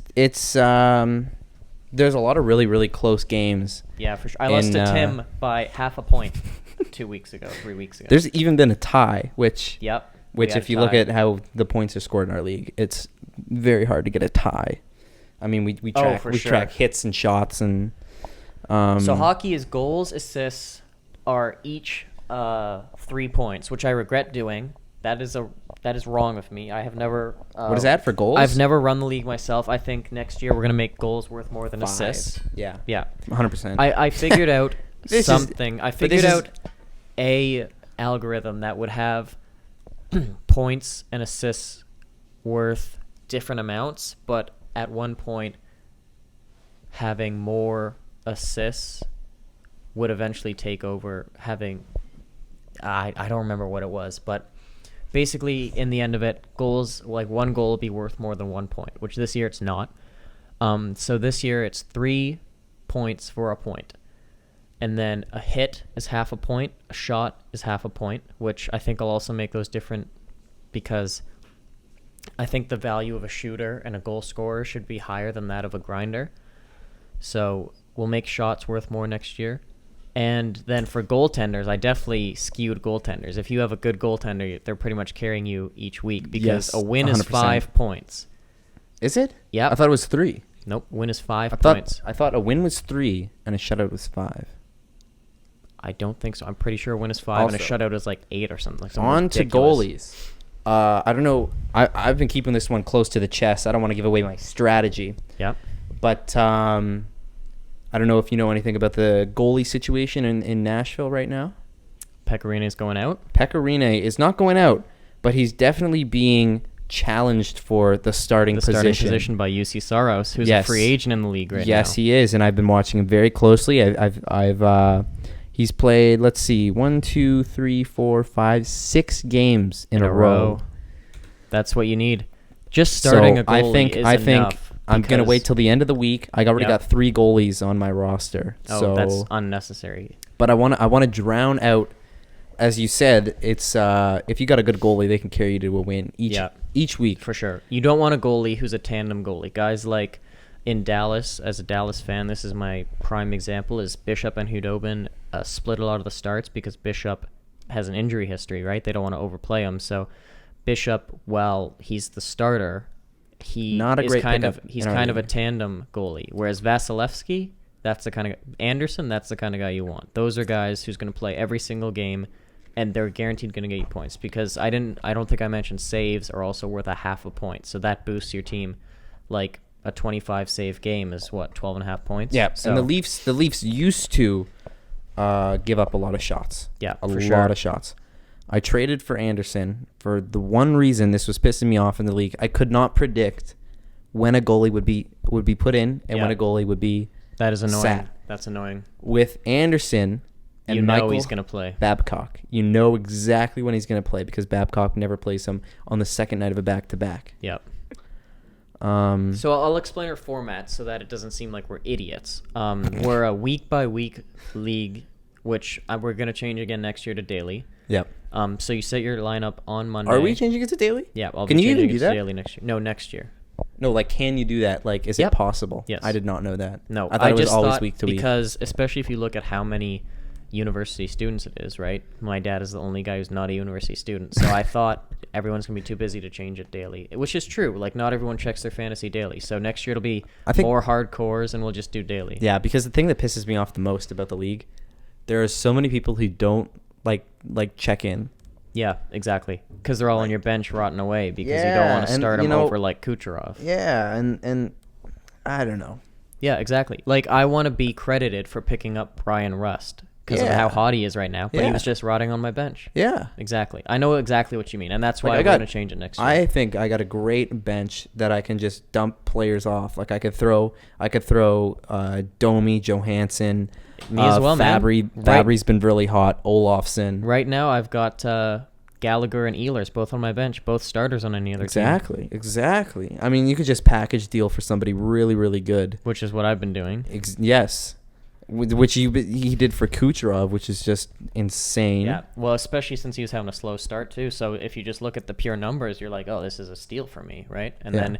there's a lot of really, really close games. Yeah, for sure. I lost to in, Tim by half a point 3 weeks ago. There's even been a tie, which Yep. we which had if a you look tie. at how the points are scored in our league, it's very hard to get a tie. I mean, we Oh, track for we sure. track hits and shots and So hockey is goals, assists are each 3 points, which I regret doing. That is wrong of me. I have never. What is that for goals? I've never run the league myself. I think next year we're gonna make goals worth more than 5. assists. Yeah. Yeah. 100%. I figured out This is- something. I but figured this is- out a algorithm that would have points and assists worth different amounts, but at one point having more assists would eventually take over having I don't remember what it was, but basically in the end of it, goals, like one goal will be worth more than 1 point, which this year it's not. So this year it's 3 points for a point. And then a hit is half a point, a shot is half a point, which I think I'll also make those different because I think the value of a shooter and a goal scorer should be higher than that of a grinder. So we'll make shots worth more next year. And then for goaltenders, I definitely skewed goaltenders. If you have a good goaltender, they're pretty much carrying you each week because Yes, a win is 100%. 5 points. Is it? Yep. I thought it was 3. Nope, win is 5 I points. thought a win was 3 and a shutout was 5. I don't think so. I'm pretty sure a win is 5 and a Also, shutout is like 8 or something. Like something On to ridiculous. goalies. I don't know. I've been keeping this one close to the chest. I don't want to give away my strategy. Yep. But I don't know if you know anything about the goalie situation in Nashville right now. Pecorino is going out. Pecorino is not going out, but he's definitely being challenged for the starting position by UC Saros, who's Yes. a free agent in the league right now. Yes, he is, and I've been watching him very closely. He's played, let's see, 1, 2, 3, 4, 5, 6 games in a row. That's what you need. Just starting a goalie I is think enough. I'm gonna because- wait till the end of the week. I already Yep. got 3 goalies on my roster. Oh, so that's unnecessary. But I want to drown out. As you said, it's if you got a good goalie, they can carry you to a win each week. For sure. You don't want a goalie who's a tandem goalie. Guys like in Dallas, as a Dallas fan, this is my prime example, is Bishop and Hudobin split a lot of the starts because Bishop has an injury history, right? They don't want to overplay him. So Bishop, while he's the starter, he's kind of a tandem goalie. Whereas Vasilevsky, that's the kind of Anderson, that's the kind of guy you want. Those are guys who's going to play every single game, and they're guaranteed going to get you points. Because I don't think I mentioned saves are also worth a half a point, so that boosts your team. Like a 25 save game is what, 12.5 points. Yeah, so, and the Leafs used to give up a lot of shots. Yeah, a for lot sure. of shots. I traded for Anderson for the one reason this was pissing me off in the league. I could not predict when a goalie would be put in and when a goalie would be. That is annoying. Sat. That's annoying. With Anderson and Michael he's going to play. Babcock, you know exactly when he's going to play because Babcock never plays him on the second night of a back-to-back. Yep. So I'll explain our format so that it doesn't seem like we're idiots. We're a week-by-week league, which we're going to change again next year to daily. Yep. So you set your lineup on Monday. Are we changing it to daily? Yeah, I'll Can be you changing even do it to that? daily next year. No, next year. No, like, can you do that? Like, is Yep. it possible? Yes. I did not know that. No, I thought it was just always thought week to week. because especially if you look at how many university students it is, right? My dad is the only guy who's not a university student, so I thought everyone's gonna be too busy to change it daily, which is true. Like, not everyone checks their fantasy daily, so next year it'll be more hardcores, and we'll just do daily. Yeah, because the thing that pisses me off the most about the league, there are so many people who don't like check in. Yeah, exactly. Because they're all on your bench rotting away because you don't want to start them over like Kucherov. Yeah, and I don't know. Yeah, exactly. Like, I want to be credited for picking up Brian Rust because of how hot he is right now, but he was just rotting on my bench. Yeah. Exactly. I know exactly what you mean, and that's why Like, we're going to change it next year. I think I got a great bench that I can just dump players off. Like, I could throw Domi, Johansson, Me as well, man. Fabry's been really hot. Olofsson. Right now, I've got Gallagher and Ehlers both on my bench, both starters on any other team. Exactly. I mean, you could just package deal for somebody really, really good. Which is what I've been doing. Yes. Which he did for Kucherov, which is just insane. Yeah, well, especially since he was having a slow start, too. So if you just look at the pure numbers, you're like, oh, this is a steal for me, right? And then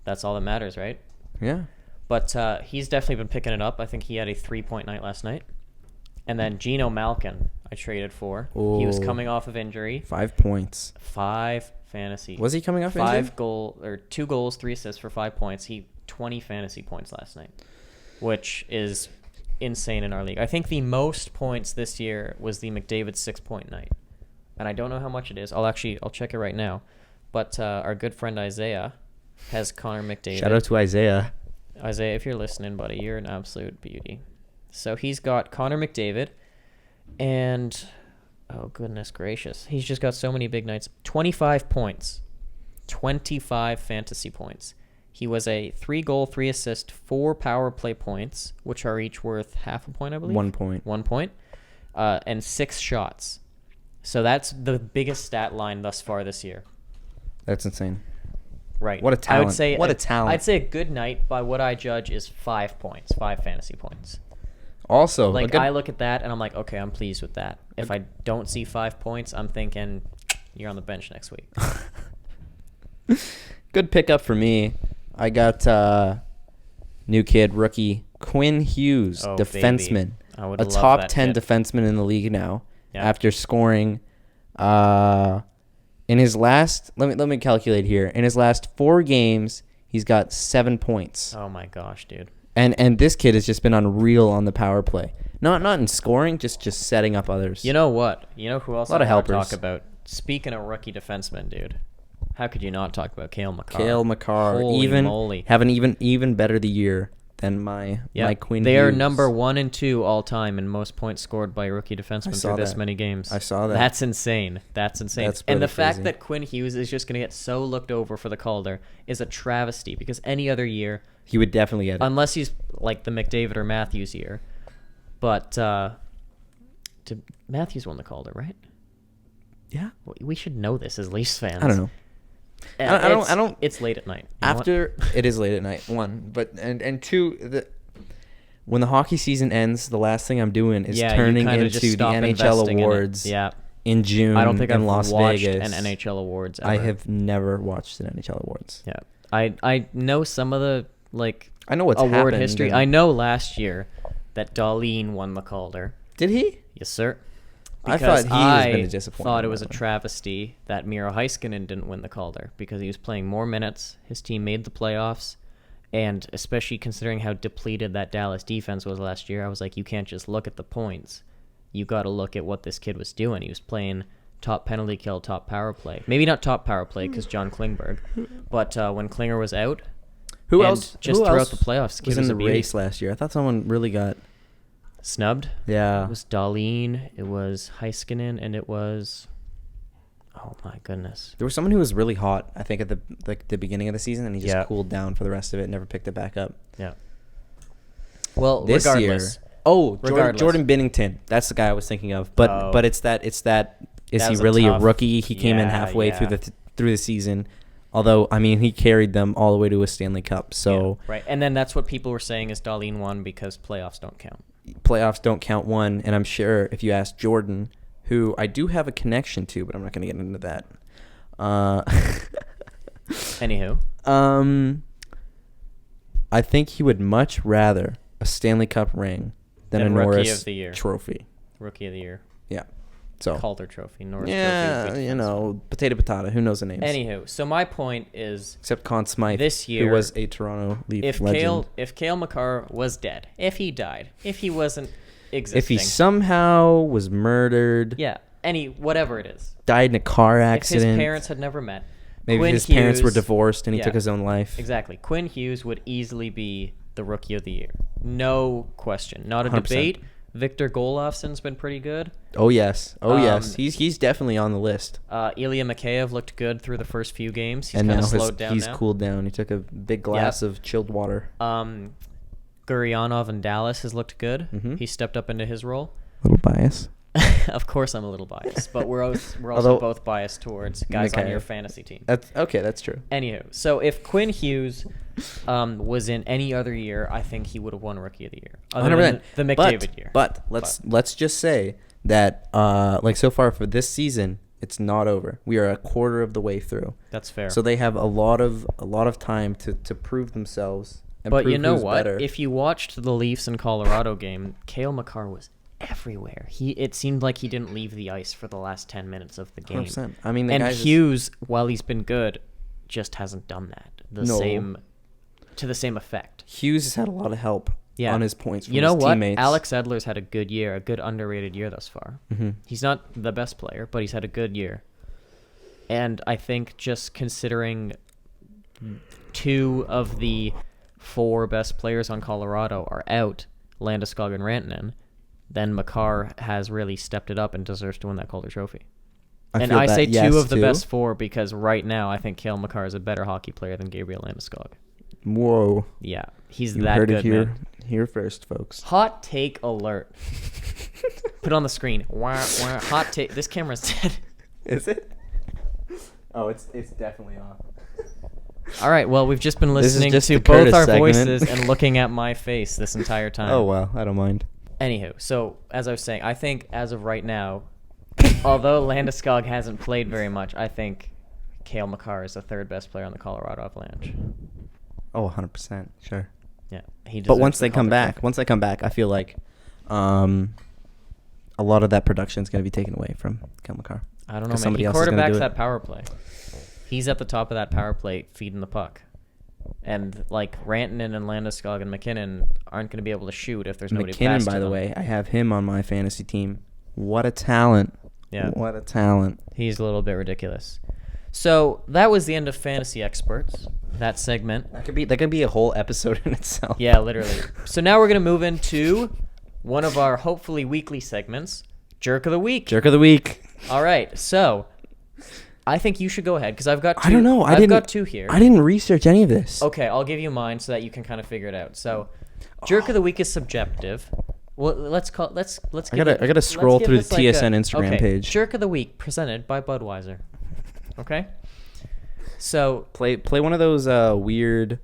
that's all that matters, right? Yeah. But he's definitely been picking it up. I think he had a 3-point night last night. And then Geno Malkin, I traded for. He was coming off of injury. 5 points. 5 fantasy. Was he coming off injury? 2 goals, 3 assists for 5 points. 20 fantasy points last night, which is insane in our league. I think the most points this year was the McDavid 6-point night. And I don't know how much it is. I'll check it right now. But our good friend Isaiah has Connor McDavid. Shout out to Isaiah. Isaiah, if you're listening, buddy, you're an absolute beauty. So he's got Connor McDavid, and oh, goodness gracious. He's just got so many big nights. 25 points. 25 fantasy points. He was a 3-goal, 3-assist, 4 power play points, which are each worth half a point, I believe. 1 point. 1 point. And 6 shots. So that's the biggest stat line thus far this year. That's insane. Right. What a talent. I would say What a talent. I'd say a good night, by what I judge, is 5 points. 5 fantasy points. Also, Like, I look at that, and I'm like, okay, I'm pleased with that. If I don't see 5 points, I'm thinking you're on the bench next week. good pickup for me. I got new kid, rookie, Quinn Hughes, defenseman. Baby. I would a love top that 10 kid. defenseman in the league now. Yeah. After scoring in his last, let me calculate here. In his last 4 games, he's got 7 points. Oh, my gosh, dude. And this kid has just been unreal on the power play. Not in scoring, just setting up others. You know what? You know who else A lot I of want to helpers. talk about speaking of rookie defensemen, dude, how could you not talk about Cale Makar? Cale Makar, Holy even moly. have an even better the year than my Quinn They are Hughes. number 1 and 2 all time in most points scored by a rookie defenseman saw through this that. many games. I saw that. That's insane. That's insane. That's And the pretty fact crazy. that Quinn Hughes is just going to get so looked over for the Calder is a travesty because any other year, He would definitely get it. unless he's like the McDavid or Matthews year, but Matthews won the Calder, right? Yeah. We should know this as Leafs fans. I don't know. I don't. It's late at night. You know what? After it is late at night. One, but and two. When the hockey season ends, the last thing I'm doing is you turning kinda into just the stop NHL investing in it. awards. Yeah. In June, I don't think in I've Las watched Vegas. an NHL awards ever. I have never watched an NHL awards. Yeah. I know some of the I know what's award happened history. and- I know last year that Darlene won the Calder. Did he? Yes, sir. I thought Because he was been a I disappointment thought it on was a that one. travesty that Miro Heiskanen didn't win the Calder because he was playing more minutes. His team made the playoffs, and especially considering how depleted that Dallas defense was last year, I was like, you can't just look at the points. You got to look at what this kid was doing. He was playing top penalty kill, top power play. Maybe not top power play because John Klingberg, but when Klinger was out, Who and else? just who throughout else the playoffs, the kid was in was the a beauty. race last year? I thought someone really got. Snubbed. Yeah. It was Darlene, it was Heiskanen, and it was, oh my goodness. There was someone who was really hot. I think at the beginning of the season, and he just Yeah. cooled down for the rest of it. Never picked it back up. Yeah. Well, This regardless. year. Oh, Regardless. Jordan Binnington. That's the guy I was thinking of. But Oh. but it's that. Is That he was a really a tough- rookie? He came in Yeah, halfway through yeah. the season. Although I mean, he carried them all the way to a Stanley Cup. So Yeah, right. And then that's what people were saying is Darlene won because playoffs don't count. playoffs don't count one. And I'm sure if you ask Jordan, who I do have a connection to, but I'm not going to get into that. Anywho. I think he would much rather a Stanley Cup ring than a Than Rookie Norris of the Year. trophy. Rookie of the Year. Yeah. So Calder Trophy. Norris yeah, Trophy. you know, potato. Who knows the names? Anywho, so my point is Except Conn Smythe, this who year, was a Toronto Leaf if legend. Cale Makar was dead, if he died, if he wasn't existing, If he somehow was murdered, yeah, whatever it is, died in a car if accident, his parents had never met, maybe Quinn his parents were Hughes- divorced and he yeah, took his own life. Exactly. Quinn Hughes would easily be the Rookie of the Year. No question. Not a 100%. debate. Victor Golofsson's been pretty good. Oh yes, Um, He's definitely on the list. Ilya Mikheyev looked good through the first few games. He's And kind now of slowed down he's now. cooled down. He took a big glass of chilled water. Guryanov in Dallas has looked good. Mhm. He stepped up into his role. Little bias. Of course, I'm a little biased, but we're also Although- both biased towards guys on your Mikheyev. fantasy team. That's okay. That's true. Anywho, so if Quinn Hughes was in any other year, I think he would have won Rookie of the Year. Other than 100%. the McDavid year. But let's just say that like so far for this season, it's not over. We are a quarter of the way through. That's fair. So they have a lot of time to prove themselves. And But prove you know who's what? better. If you watched the Leafs and Colorado game, Cale Makar was everywhere. It seemed like he didn't leave the ice for the last 10 minutes of the game. 100%. I mean, the and guy's just- Hughes, while he's been good, just hasn't done that to the same effect. Hughes has had a lot of help Yeah. on his points from You know his what? teammates. Alex Edler's had a good year, a good underrated year thus far. Mhm. He's not the best player, but he's had a good year. And I think just considering 2 of the 4 best players on Colorado are out, Landeskog and Rantanen, then Makar has really stepped it up and deserves to win that Calder Trophy. And feel I that, say yes, 2 of the too. best 4 because right now I think Cale Makar is a better hockey player than Gabriel Landeskog. Whoa. Yeah, he's You that heard good, it here, man. here first, folks. Hot take alert. Put on the screen. Wah, wah, hot take. This camera's dead. Is it? Oh, it's definitely off. All right. Well, we've just been This is listening just to the both Curtis our segment. voices and looking at my face this entire time. Oh well, I don't mind. Anywho, so as I was saying, I think as of right now, although Landeskog hasn't played very much, I think Cale Makar is the 3rd best player on the Colorado Avalanche. Oh, 100%, sure. Yeah, he. But deserves once the they come Calder Trophy. back, I feel like a lot of that production is going to be taken away from Cale Makar. I don't know, 'Cause man. somebody He else is gonna quarterbacks do it. that power play. He's at the top of that power play, feeding the puck. And like Rantanen and Landeskog and McKinnon aren't going to be able to shoot if there's nobody McKinnon, fast to by the them. way, I have him on my fantasy team. What a talent Yeah. What a talent. He's a little bit ridiculous. So that was the end of Fantasy Experts, that segment. That could be a whole episode in itself. Yeah, literally. So now we're going to move into one of our hopefully weekly segments, Jerk of the Week. Jerk of the week. All right. So I think you should go ahead because I've got two. I don't know. I've got two here. I didn't research any of this. Okay, I'll give you mine so that you can kind of figure it out. So Jerk of the Week is subjective. Well, let's I gotta scroll through the TSN Instagram page. Jerk of the Week presented by Budweiser. Okay. So Play one of those weird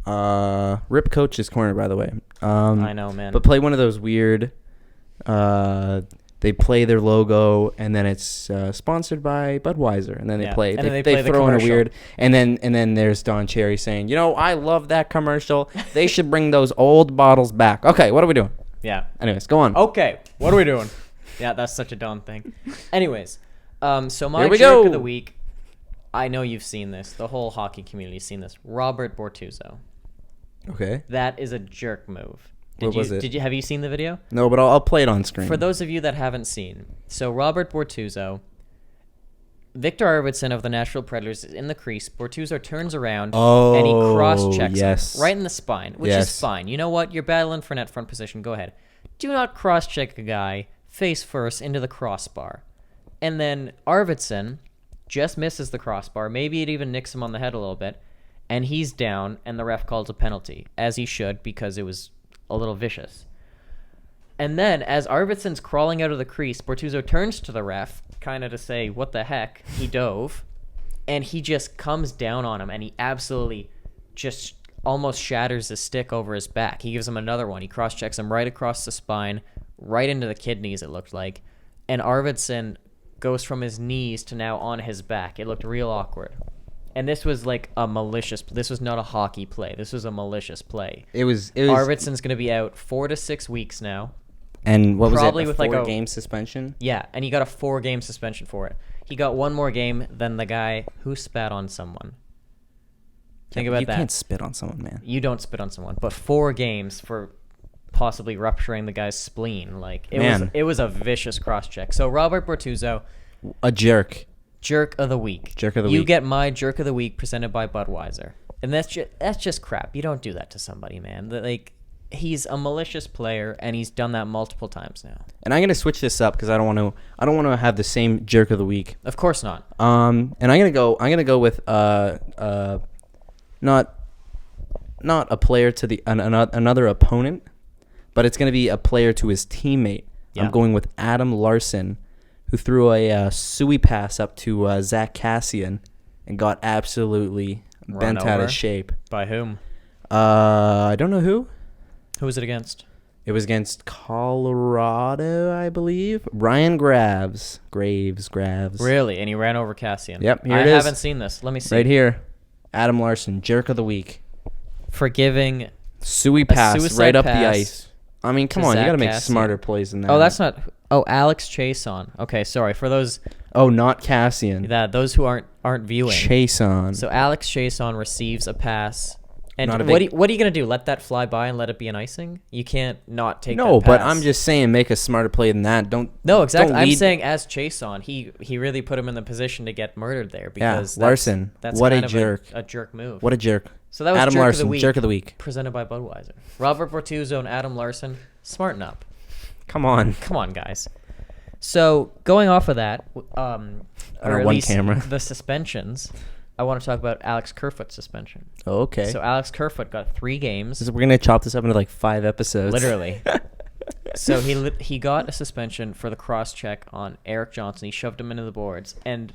Rip Coach's Corner, by the way. I know, man. But play one of those weird they play their logo and then it's sponsored by Budweiser and then they play and then they play the throw in a commercial. weird and then there's Don Cherry saying, I love that commercial. They should bring those old bottles back. Okay, what are we doing? Yeah. Anyways, go on. Okay, what are we doing? Yeah, that's such a Don thing. Anyways, so my Here we Jerk go. of the Week, I know you've seen this. The whole hockey community's seen this. Robert Bortuzzo. Okay. That is a jerk move. What was it? Have you seen the video? No, but I'll play it on screen. For those of you that haven't seen, so Robert Bortuzzo, Victor Arvidsson of the Nashville Predators is in the crease. Bortuzzo turns around and he cross-checks him right in the spine, which is fine. You know what? You're battling for net front position. Go ahead. Do not cross-check a guy face first into the crossbar. And then Arvidsson just misses the crossbar. Maybe it even nicks him on the head a little bit. And he's down, and the ref calls a penalty, as he should, because it was a little vicious. And then, as Arvidsson's crawling out of the crease, Bortuzzo turns to the ref, kind of to say, what the heck? He dove. And he just comes down on him, and he absolutely just almost shatters the stick over his back. He gives him another one. He cross-checks him right across the spine, right into the kidneys, it looked like. And Arvidsson goes from his knees to now on his back. It looked real awkward. And this was like a malicious. This was not a hockey play. This was a malicious play. It was. Arvidsson's going to be out 4 to 6 weeks now. And what was Probably it? with like a 4-game suspension. Yeah, and he got a 4-game suspension for it. He got one more game than the guy who spat on someone. Think about that. You can't spit on someone, man. You don't spit on someone, but 4 games for possibly rupturing the guy's spleen. Like it was a vicious cross check. So Robert Bortuzzo, a jerk. Jerk of the week. Jerk of the week. You week. get my jerk of the week presented by Budweiser, and that's just crap. You don't do that to somebody, man. Like he's a malicious player, and he's done that multiple times now. And I'm gonna switch this up because I don't want to have the same jerk of the week. Of course not. And I'm gonna go with not a player to the another opponent, but it's gonna be a player to his teammate. Yeah. I'm going with Adam Larson, who threw a suey pass up to Zach Cassian and got absolutely bent out over? of shape. By whom? I don't know who. Who was it against? It was against Colorado, I believe. Ryan Graves. Really? And he ran over Cassian. Yep, here I it is. haven't seen this. Let me see. Right here. Adam Larson, jerk of the week. For giving. Suey pass suicide right up the pass ice. I mean, come to on, you Zach got to make Cassian. smarter plays than that. Oh, that's not. Oh, Alex Chason. Okay, sorry for those. Oh, not Cassian. Those who aren't viewing. Chason. So Alex Chason receives a pass. And Not a what big- are you going to do? Let that fly by and let it be an icing? You can't not take No, that but pass. I'm just saying, make a smarter play than that. Don't. No, exactly. don't I'm lead- saying as Chason, he really put him in the position to get murdered there Yeah, because Larson. That's What a kind of jerk. a jerk move. What a jerk. So that was Adam jerk Larson, of the week, jerk of the week. presented by Budweiser. Robert Bortuzzo and Adam Larson, smarten up. Come on. Come on, guys. So going off of that, or on at one least camera. the suspensions, I want to talk about Alex Kerfoot's suspension. Okay. So Alex Kerfoot got 3 games. We're gonna chop this up into like 5 episodes. Literally. So he got a suspension for the cross check on Eric Johnson. He shoved him into the boards, and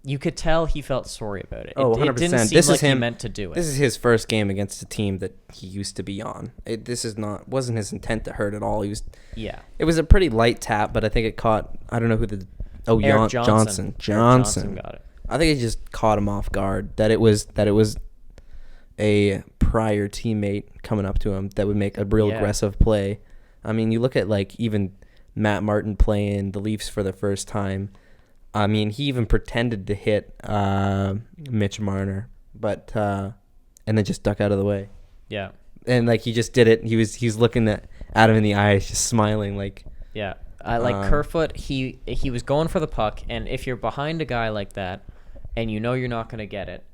you could tell he felt sorry about it. Oh, It 100%. didn't seem This like is him. he meant to do it. This is his first game against a team that he used to be on. Wasn't his intent to hurt at all. Yeah. It was a pretty light tap, but I think it caught. I don't know who the. Oh, Eric Johnson. Eric Johnson got it. I think it just caught him off guard. That it was a prior teammate coming up to him that would make a real aggressive play. I mean, you look at like even Matt Martin playing the Leafs for the first time. I mean, he even pretended to hit Mitch Marner, but and then just duck out of the way. Yeah. And like he just did it. He's looking at him in the eyes, just smiling like. Yeah. Kerfoot, he was going for the puck, and if you're behind a guy like that, and you know you're not going to get it,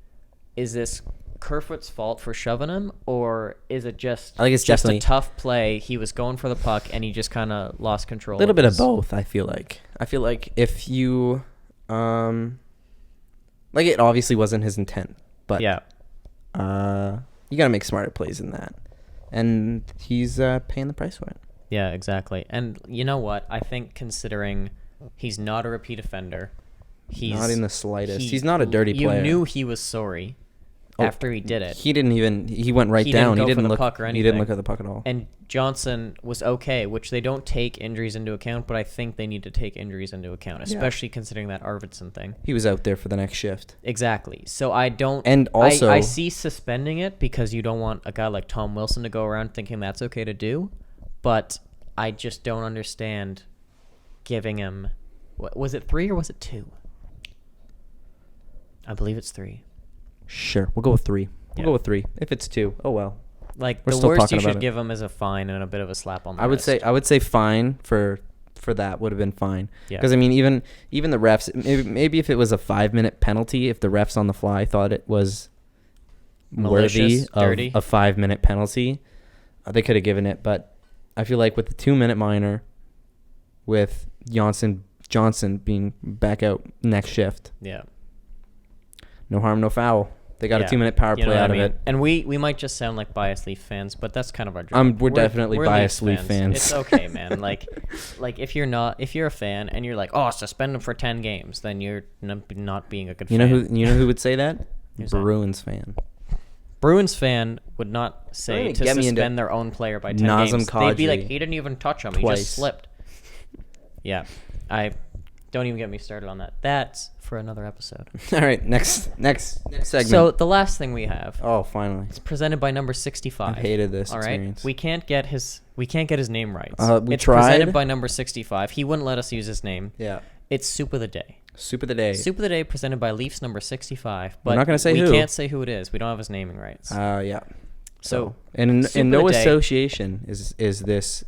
is this Kerfoot's fault for shoving him, or is it just I think it's just definitely a tough play? He was going for the puck, and he just kind of lost control. a little bit of both. I feel like if you like, it obviously wasn't his intent, but Yeah. you gotta make smarter plays than that, and he's paying the price for it. Yeah, exactly. And you know what? I think considering he's not a repeat offender, he's Not in the slightest. He's not a dirty player. You knew he was sorry after he did it. He didn't even. He went right He down. didn't go He for didn't the look. puck or He didn't anything. look at the puck at all. And Johnson was okay, which they don't take injuries into account, but I think they need to take injuries into account, especially considering that Arvidsson thing. He was out there for the next shift. Exactly. So I don't. And also, I see suspending it because you don't want a guy like Tom Wilson to go around thinking that's okay to do, but I just don't understand giving him. Was it 3 or was it 2? I believe it's 3. sure, we'll go with 3. We'll Yeah. go with 3. If it's 2, oh well. Like, We're the still worst talking you about should it. give him is a fine and a bit of a slap on the I would wrist. say fine for that would have been fine. Yeah. Because I mean, even the refs, maybe if it was a 5-minute penalty, if the refs on the fly thought it was Malicious, worthy of dirty. a 5-minute penalty, they could have given it. But I feel like with the 2-minute minor, with Johnson being back out next shift, Yeah. no harm, no foul. They got Yeah. a 2-minute power You know play what out I mean? of it. And we might just sound like biased Leaf fans, but that's kind of our job. We're definitely biased Leaf fans. It's okay, man. like if you're a fan and you're like, oh, suspend him for 10 games, then you're not being a good You fan. know who would say that? Who's that? Bruins fan. Bruins fan would not say Really to get me into suspend their own player by 10 Nazem games. They'd be like, Kadri he didn't even touch him. He twice. just slipped. Yeah. I don't even get me started on that. That's for another episode. All right, next segment. So the last thing we have oh, finally. is presented by number 65. I hated this All right, experience. we can't get his name right. We it's tried. presented by number 65. He wouldn't let us use his name. Yeah. It's Soup of the Day. Soup of the day. Soup of the Day presented by Leafs number 65. But We're not gonna say we who. can't say who it is. We don't have his naming rights. Yeah. So and Soup in of no the Day- association is this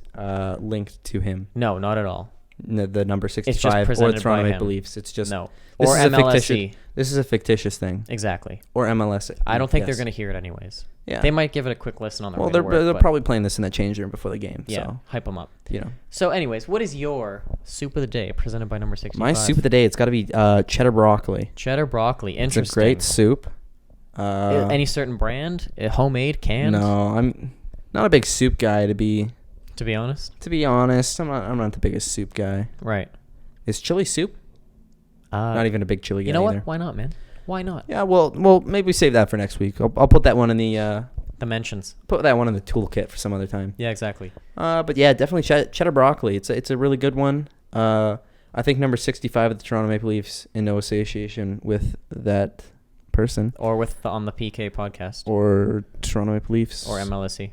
linked to him. No, not at all. The number just 65 or presented the Toronto by Maple him. Leafs. It's just No. This Or is a MLSE. This is a fictitious thing. Exactly. Or MLS. I don't think they're yes. going to hear it anyways. Yeah. They might give it a quick listen on their Well, way to they're work, but probably playing this in the change room before the game. yeah, So, hype them up. you know. So anyways, what is your Soup of the Day presented by number 65? My soup of the day, it's got to be cheddar broccoli. Cheddar broccoli. It's Interesting. a great soup. Any certain brand? Homemade? Canned? No, I'm not a big soup guy to be honest. I'm not the biggest soup guy. Right. Is chili soup? Not even a big chili guy You know either. what? Why not, man? Why not? Yeah, well, maybe we save that for next week. I'll put that one in the The mentions. toolkit for some other time. Yeah, exactly. But yeah, definitely cheddar broccoli. It's a really good one. I think number 65 of the Toronto Maple Leafs, in no association with that person Or on the PK podcast. or Toronto Maple Leafs Or MLSE.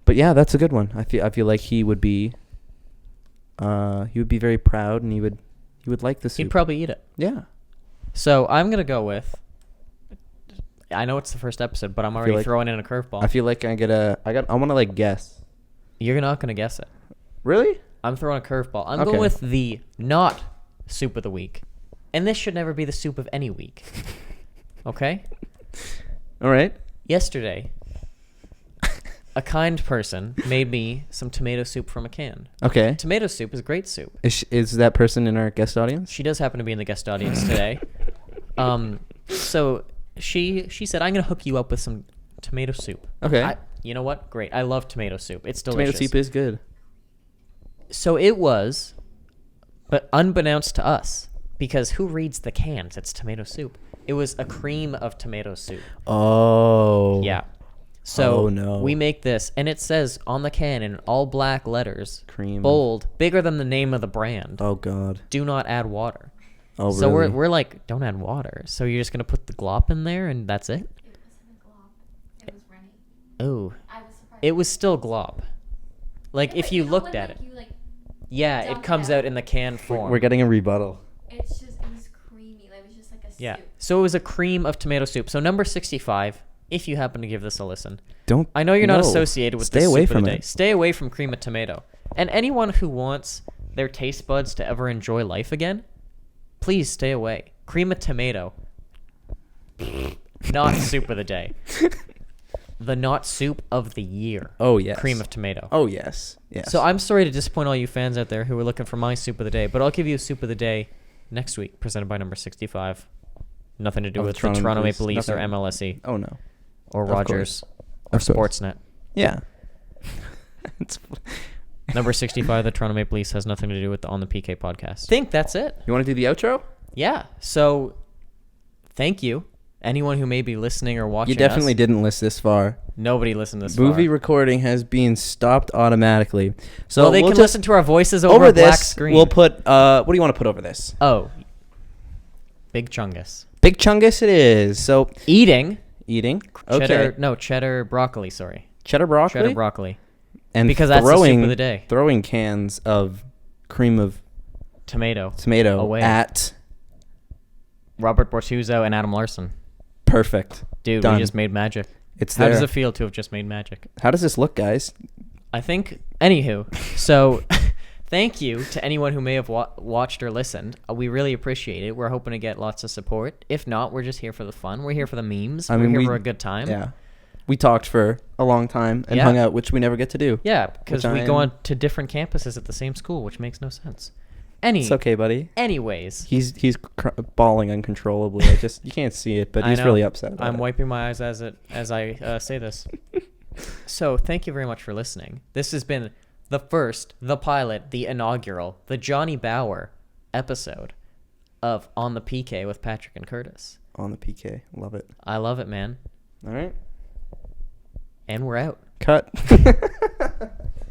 But yeah, that's a good one. I feel like he would be very proud, and he would like the soup. He'd probably eat it. Yeah. So I'm going to go with, I know it's the first episode, but I'm already like- throwing in a curveball. I feel like I want to like guess. You're not going to guess it. Really? I'm throwing a curveball. I'm Okay. going with the not soup of the week. And this should never be the soup of any week. Okay? All right. Yesterday, a kind person made me some tomato soup from a can. Okay. Tomato soup is great soup. Is that person in our guest audience? She does happen to be in the guest audience today. So she said, I'm going to hook you up with some tomato soup. Okay. You know what? Great. I love tomato soup. It's delicious. Tomato soup is good. So it was, but unbeknownst to us, because who reads the cans? It's tomato soup. It was a cream of tomato soup. Oh. Yeah. So Oh, no. we make this, and it says on the can in all black letters, Cream. bold, bigger than the name of the brand, Oh God. do not add water. Oh So really? we're like, don't add water. So you're just going to put the glop in there, and that's it? It wasn't a glop. It was runny. Oh. I was surprised. It was still glop. Like, Yeah, if but you know looked when, at like, it. You, like, Yeah, it dump comes it out in the can form. We're getting a rebuttal. it was creamy. Like, it was just like a Yeah. soup. So it was a cream of tomato soup. So number 65, if you happen to give this a listen. Don't. I know you're not no. associated with Stay this away soup of from the day. it. Stay away from cream of tomato. And anyone who wants their taste buds to ever enjoy life again, please stay away. Cream of tomato. Not soup of the day. The not soup of the year. Oh, yes. Cream of tomato. Oh, yes. Yes. So I'm sorry to disappoint all you fans out there who are looking for my soup of the day, but I'll give you a soup of the day next week, presented by number 65. Nothing to do Of with the the Toronto Maple Leafs or Nothing. MLSE Oh, no. or Of Rogers course. or Of course. Sportsnet. Yeah. It's- Number 65, the Toronto Maple Leafs has nothing to do with the On the PK podcast. I think that's it. You want to do the outro? Yeah. So thank you. Anyone who may be listening or watching You definitely us. didn't list this far. Nobody listened this Movie far. recording has been stopped automatically. So Well, they we'll can just, listen to our voices over over a black this. screen. We'll put. What do you want to put over this? Oh. Big Chungus. Big Chungus it is. So Eating. eating. Okay. Cheddar broccoli, sorry. Cheddar broccoli. Cheddar broccoli. And Because that's the soup throwing, of the day. Throwing cans of cream of Tomato. tomato at Robert Bortuzzo and Adam Larson. perfect. Dude, Done. we just made magic. It's How there. does it feel to have just made magic? How does this look, guys? I think, anywho, so thank you to anyone who may have watched or listened. We really appreciate it. We're hoping to get lots of support. If not, we're just here for the fun. We're here for the memes. I We're mean, here we- for a good time. Yeah. We talked for a long time and Yeah. hung out, which we never get to do. Yeah, because Which we I go am- on to different campuses at the same school, which makes no sense. It's okay, buddy. Anyways, He's bawling uncontrollably. I just you can't see it, but I he's know. really upset about I'm it. wiping my eyes as I say this. So thank you very much for listening. This has been the pilot, the inaugural, the Johnny Bauer episode of On the PK with Patrick and Curtis. On the PK. Love it. I love it, man. All right. And we're out. Cut.